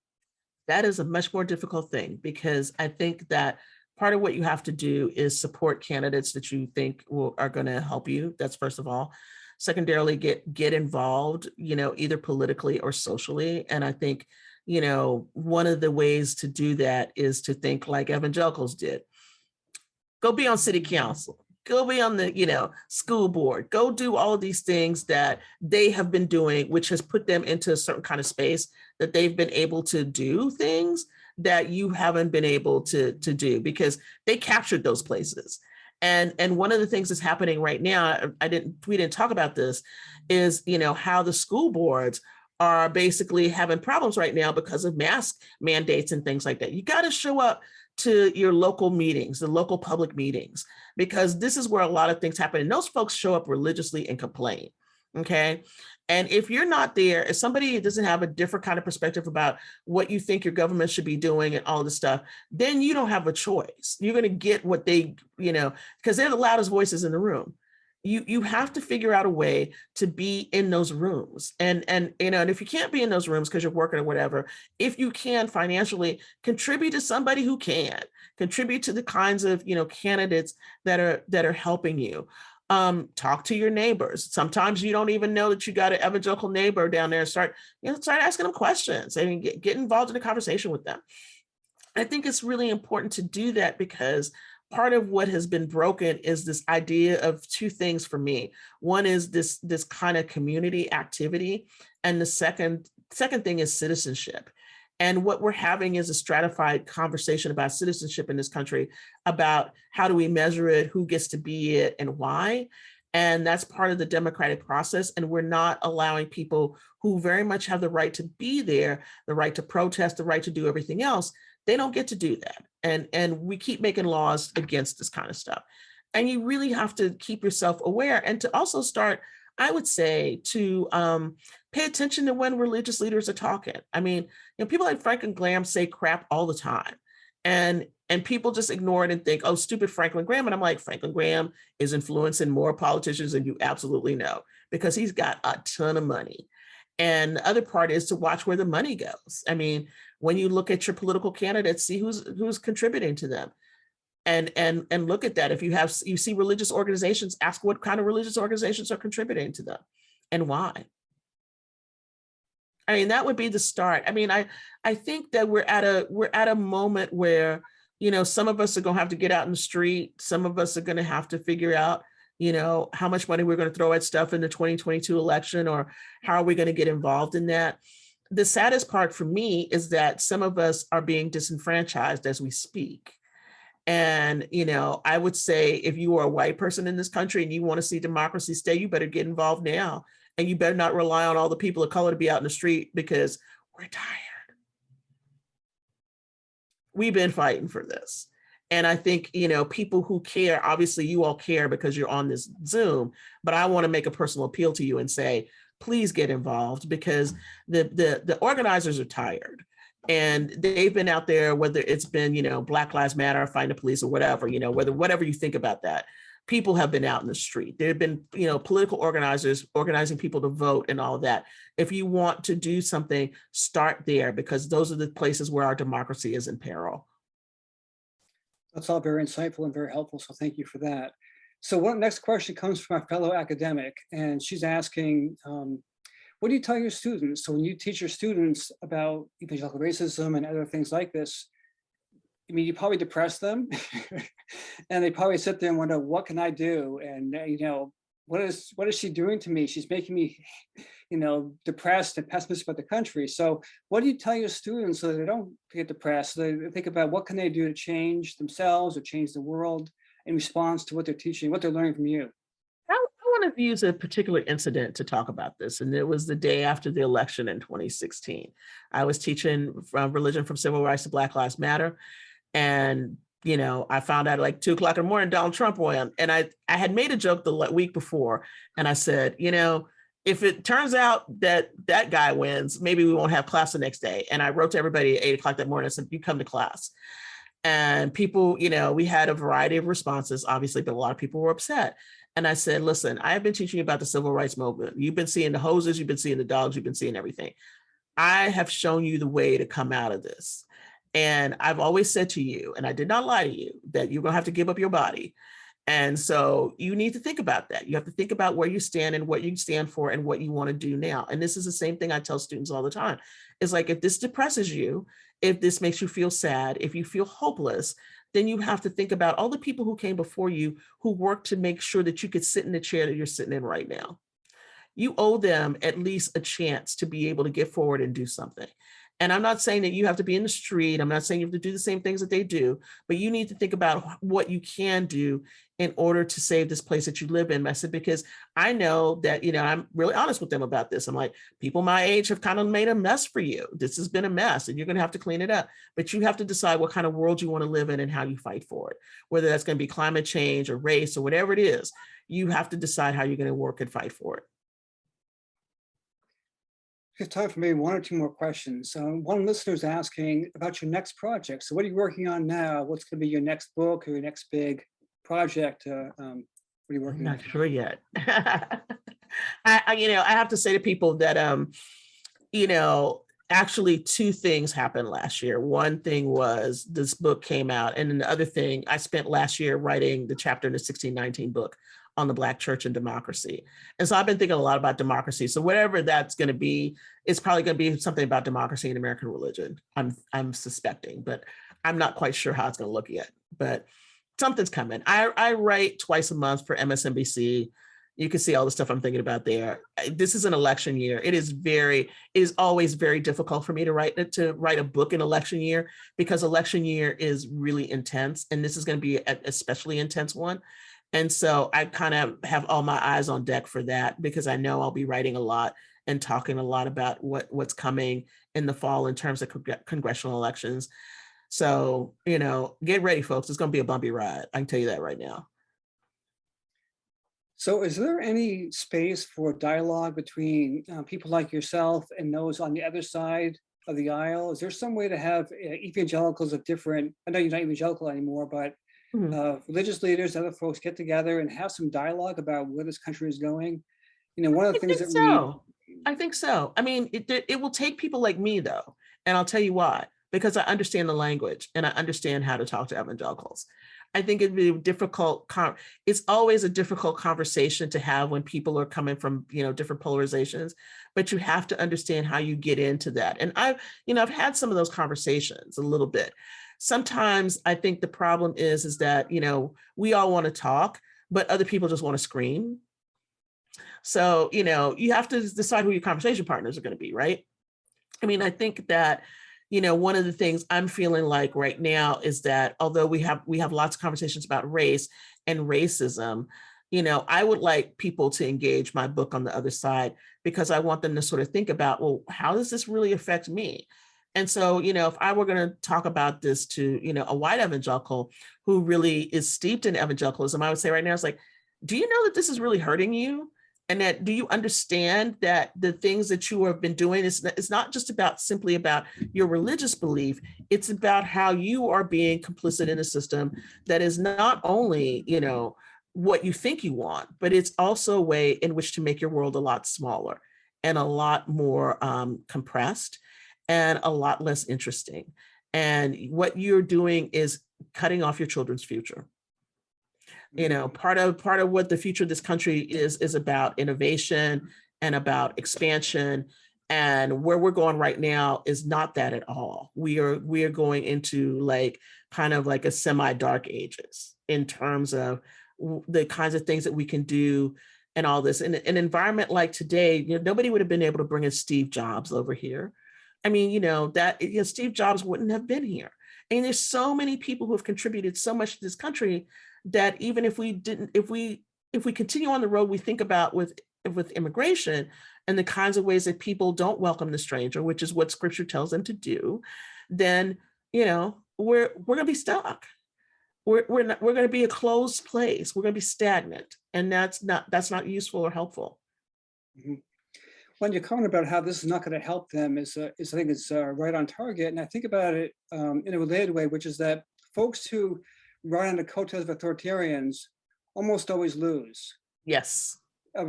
That is a much more difficult thing, because I think that part of what you have to do is support candidates that you think are going to help you. That's first of all. Secondarily, get involved, either politically or socially. And I think, one of the ways to do that is to think like evangelicals did. Go be on city council, go be on the, school board, go do all of these things that they have been doing, which has put them into a certain kind of space that they've been able to do things that you haven't been able to do, because they captured those places. And one of the things that's happening right now, we didn't talk about this, is, how the school boards are basically having problems right now because of mask mandates and things like that. You got to show up to your local meetings, the local public meetings, because this is where a lot of things happen. And those folks show up religiously and complain. Okay. And if you're not there, if somebody doesn't have a different kind of perspective about what you think your government should be doing and all this stuff, then you don't have a choice. You're going to get what they, because they're the loudest voices in the room. You have to figure out a way to be in those rooms. And if you can't be in those rooms because you're working or whatever, if you can financially contribute to somebody who can contribute to the kinds of, candidates that are helping you. Talk to your neighbors. Sometimes you don't even know that you got an evangelical neighbor down there. Start asking them questions. I mean, get involved in a conversation with them. I think it's really important to do that, because part of what has been broken is this idea of two things for me. One is this kind of community activity, and the second thing is citizenship. And what we're having is a stratified conversation about citizenship in this country, about how do we measure it, who gets to be it, and why. And that's part of the democratic process. And we're not allowing people who very much have the right to be there, the right to protest, the right to do everything else. They don't get to do that. And we keep making laws against this kind of stuff. And you really have to keep yourself aware, and to also start, I would say, to pay attention to when religious leaders are talking. I mean, people like Franklin Graham say crap all the time, and people just ignore it and think, oh, stupid Franklin Graham. And I'm like, Franklin Graham is influencing more politicians than you absolutely know, because he's got a ton of money. And the other part is to watch where the money goes. I mean, when you look at your political candidates, see who's contributing to them. And look at that. If you see religious organizations, ask what kind of religious organizations are contributing to them and why. I mean, that would be the start. I mean, I think that we're at a moment where, some of us are going to have to get out in the street. Some of us are going to have to figure out, how much money we're going to throw at stuff in the 2022 election, or how are we going to get involved in that. The saddest part for me is that some of us are being disenfranchised as we speak. And, I would say, if you are a white person in this country and you want to see democracy stay, you better get involved now. And you better not rely on all the people of color to be out in the street, because we're tired. We've been fighting for this. And I think, people who care, obviously you all care because you're on this Zoom, but I want to make a personal appeal to you and say, please get involved, because the organizers are tired. And they've been out there, whether it's been, Black Lives Matter, Find the Police, or whatever, whatever you think about that, people have been out in the street. There have been, political organizers organizing people to vote and all of that. If you want to do something, start there, because those are the places where our democracy is in peril. That's all very insightful and very helpful. So thank you for that. So what next question comes from a fellow academic, and she's asking, what do you tell your students? So when you teach your students about evangelical racism and other things like this, I mean, you probably depress them and they probably sit there and wonder, what can I do? And, what is she doing to me? She's making me, depressed and pessimistic about the country. So what do you tell your students so that they don't get depressed? So they think about what can they do to change themselves or change the world in response to what they're teaching, what they're learning from you? I want to use a particular incident to talk about this. And it was the day after the election in 2016. I was teaching religion from civil rights to Black Lives Matter. And, I found out at like 2:00 in the morning, Donald Trump won. And I had made a joke the week before. And I said, if it turns out that that guy wins, maybe we won't have class the next day. And I wrote to everybody at 8:00 that morning. I said, you come to class. And people, we had a variety of responses, obviously, but a lot of people were upset. And I said, listen, I have been teaching you about the civil rights movement. You've been seeing the hoses, you've been seeing the dogs, you've been seeing everything. I have shown you the way to come out of this. And I've always said to you, and I did not lie to you, that you're going to have to give up your body. And so you need to think about that. You have to think about where you stand and what you stand for and what you want to do now. And this is the same thing I tell students all the time. It's like, if this depresses you, if this makes you feel sad, if you feel hopeless, then you have to think about all the people who came before you who worked to make sure that you could sit in the chair that you're sitting in right now. You owe them at least a chance to be able to get forward and do something. And I'm not saying that you have to be in the street. I'm not saying you have to do the same things that they do, but you need to think about what you can do in order to save this place that you live in. I said, because I know that, I'm really honest with them about this. I'm like, people my age have kind of made a mess for you. This has been a mess and you're going to have to clean it up. But you have to decide what kind of world you want to live in and how you fight for it, whether that's going to be climate change or race or whatever it is. You have to decide how you're going to work and fight for it. It's time for maybe one or two more questions. One listener is asking about your next project. So what are you working on now? What's going to be your next book or your next big project? What are you working on? I'm not sure yet. I have to say to people that, actually two things happened last year. One thing was this book came out. And then the other thing, I spent last year writing the chapter in the 1619 book on the Black church and democracy. And so I've been thinking a lot about democracy. So whatever that's going to be, it's probably going to be something about democracy and American religion. I'm suspecting, but I'm not quite sure how it's going to look yet, but something's coming. I write twice a month for MSNBC. You can see all the stuff I'm thinking about there. This is an election year. It is always very difficult for me to write a book in election year, because election year is really intense. And this is going to be an especially intense one. And so I kind of have all my eyes on deck for that, because I know I'll be writing a lot and talking a lot about what's coming in the fall in terms of congressional elections. So, get ready, folks. It's going to be a bumpy ride. I can tell you that right now. So is there any space for dialogue between people like yourself and those on the other side of the aisle? Is there some way to have evangelicals of different, I know you're not evangelical anymore, but religious leaders, other folks get together and have some dialogue about where this country is going? One of the things that I think so. I mean, it will take people like me, though. And I'll tell you why, because I understand the language and I understand how to talk to evangelicals. I think it'd be difficult. It's always a difficult conversation to have when people are coming from, different polarizations, but you have to understand how you get into that. And I've had some of those conversations a little bit. Sometimes I think the problem is that, we all want to talk, but other people just want to scream. So, you have to decide who your conversation partners are going to be, right? I mean, I think that, one of the things I'm feeling like right now is that although we have lots of conversations about race and racism, I would like people to engage my book on the other side, because I want them to sort of think about, well, how does this really affect me? And so, if I were going to talk about this to, a white evangelical who really is steeped in evangelicalism, I would say right now, it's like, do you know that this is really hurting you? And that, do you understand that the things that you have been doing is not just simply about your religious belief, it's about how you are being complicit in a system that is not only, what you think you want, but it's also a way in which to make your world a lot smaller and a lot more compressed and a lot less interesting. And what you're doing is cutting off your children's future. Part of what the future of this country is about innovation and about expansion And where we're going right now is not that at all. We are going into like kind of like a semi-dark ages in terms of the kinds of things that we can do and all this. In an environment like today, nobody would have been able to bring a Steve Jobs over here. I mean, Steve Jobs wouldn't have been here. And there's so many people who have contributed so much to this country that even if we continue on the road we think about with immigration and the kinds of ways that people don't welcome the stranger, which is what Scripture tells them to do, then we're going to be stuck. We're going to be a closed place. We're going to be stagnant, and that's not useful or helpful. Mm-hmm. When you're comment about how this is not going to help them is I think it's right on target, and I think about it in a related way, which is that folks who ride on the coattails of authoritarians almost always lose. Yes.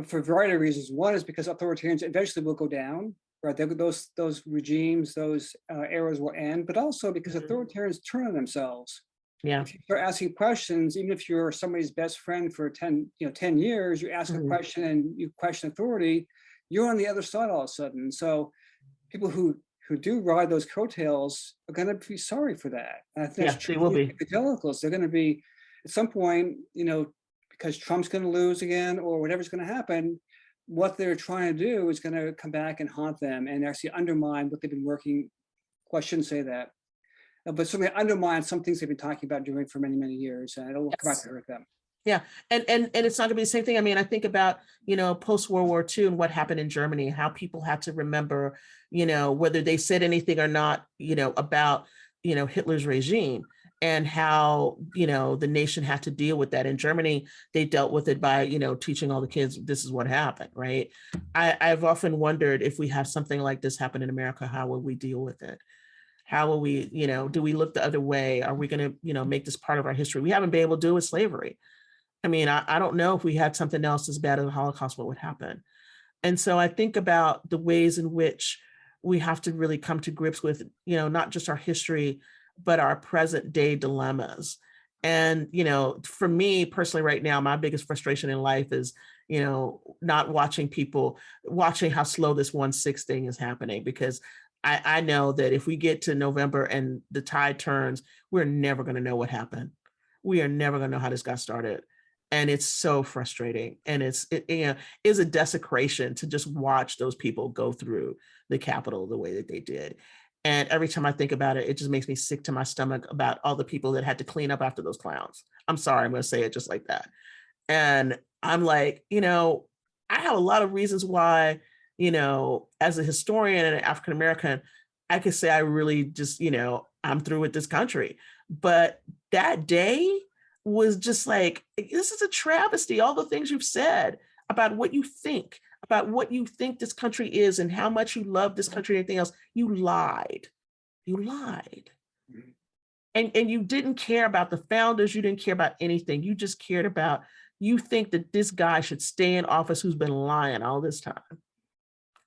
For a variety of reasons. One is because authoritarians eventually will go down, right? Those regimes, those eras will end, but also because authoritarians turn on themselves. Yeah. If you start asking questions, even if you're somebody's best friend for 10 years, you ask a question and you question authority, you're on the other side all of a sudden. So people who do ride those coattails are going to be sorry for that. And I think they will be. Evangelicals, they're going to be at some point, because Trump's going to lose again or whatever's going to happen, what they're trying to do is going to come back and haunt them and actually undermine what they've been working. Well, I shouldn't say that, but certainly undermine some things they've been talking about doing for many, many years, and it'll come back to hurt them. Yeah, and it's not going to be the same thing. I mean, I think about post World War II and what happened in Germany, how people had to remember, whether they said anything or not, about Hitler's regime. And how, the nation had to deal with that. In Germany, they dealt with it by, teaching all the kids, this is what happened, right? I've often wondered if we have something like this happen in America, how will we deal with it? How will we, do we look the other way? Are we going to, make this part of our history? We haven't been able to do with slavery. I mean, I don't know if we had something else as bad as the Holocaust, what would happen? And so I think about the ways in which we have to really come to grips with, not just our history, but our present day dilemmas. And, for me personally right now, my biggest frustration in life is, not watching how slow this 1/6 thing is happening, because I know that if we get to November and the tide turns, we're never going to know what happened. We are never going to know how this got started. And it's so frustrating. And it is a desecration to just watch those people go through the Capitol the way that they did. And every time I think about it, it just makes me sick to my stomach about all the people that had to clean up after those clowns. I'm sorry, I'm going to say it just like that. And I'm like, I have a lot of reasons why, as a historian and an African-American, I could say I really just, I'm through with this country. But that day was just like, this is a travesty. All the things you've said about what you think this country is and how much you love this country and anything else, you lied. And you didn't care about the founders. You didn't care about anything. You just cared about, you think that this guy should stay in office who's been lying all this time.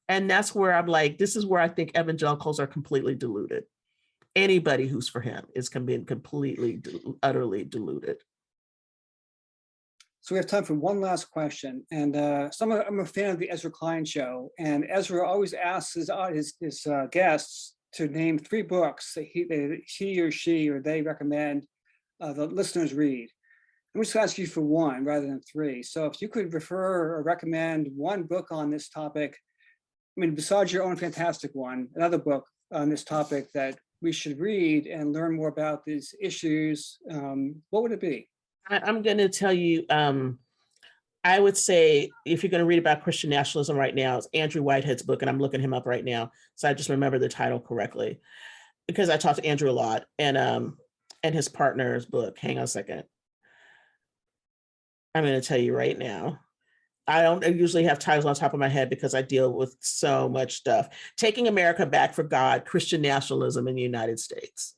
And that's where I'm like, this is where I think evangelicals are completely deluded. Anybody who's for him is being completely, utterly deluded. So we have time for one last question. And I'm a fan of the Ezra Klein show. And Ezra always asks his guests to name 3 books that he or she or they recommend the listeners read. I'm just going to ask you for 1 rather than 3. So if you could refer or recommend 1 book on this topic, I mean, besides your own fantastic one, another book on this topic that we should read and learn more about these issues, what would it be? I'm going to tell you, I would say if you're going to read about Christian nationalism right now, it's Andrew Whitehead's book, and I'm looking him up right now, so I just remember the title correctly, because I talked to Andrew a lot, and his partner's book. Hang on a second. I'm going to tell you right now. I don't usually have titles on top of my head because I deal with so much stuff. Taking America Back for God, Christian Nationalism in the United States.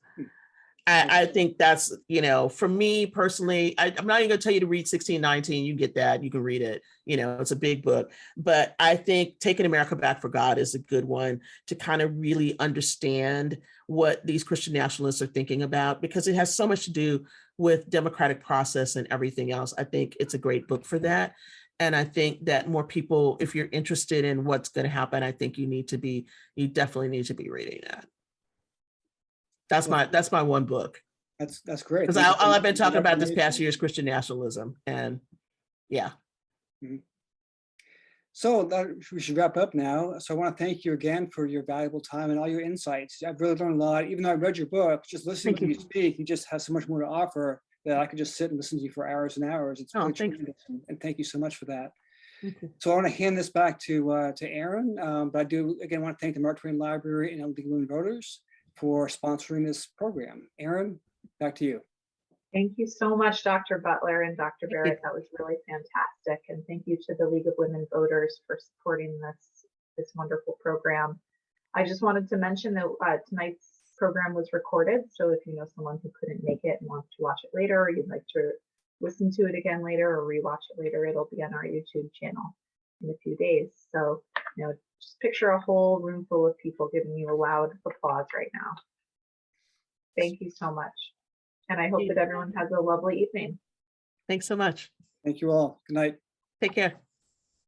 I think that's, for me personally, I'm not even going to tell you to read 1619. You get that. You can read it. It's a big book. But I think Taking America Back for God is a good one to kind of really understand what these Christian nationalists are thinking about, because it has so much to do with democratic process and everything else. I think it's a great book for that. And I think that more people, if you're interested in what's going to happen, I think you definitely need to be reading that. That's my one book. That's great. Because all I've been talking about this past year is Christian nationalism. And yeah. Mm-hmm. So we should wrap up now. So I want to thank you again for your valuable time and all your insights. I've really learned a lot. Even though I read your book, just listening to you speak, you just have so much more to offer that I could just sit and listen to you for hours and hours. It's really tremendous. And thank you so much for that. So I want to hand this back to Aaron, but I do again want to thank the Mark Twain Library and League of Women Voters for sponsoring this program. Aaron, back to you. Thank you so much, Dr. Butler and Dr. Barrett. That was really fantastic. And thank you to the League of Women Voters for supporting this wonderful program. I just wanted to mention that tonight's program was recorded. So if you know someone who couldn't make it and wants to watch it later, or you'd like to listen to it again later or rewatch it later, it'll be on our YouTube channel in a few days. So, just picture a whole room full of people giving you a loud applause right now. Thank you so much. And I hope that everyone has a lovely evening. Thanks so much. Thank you all. Good night. Take care.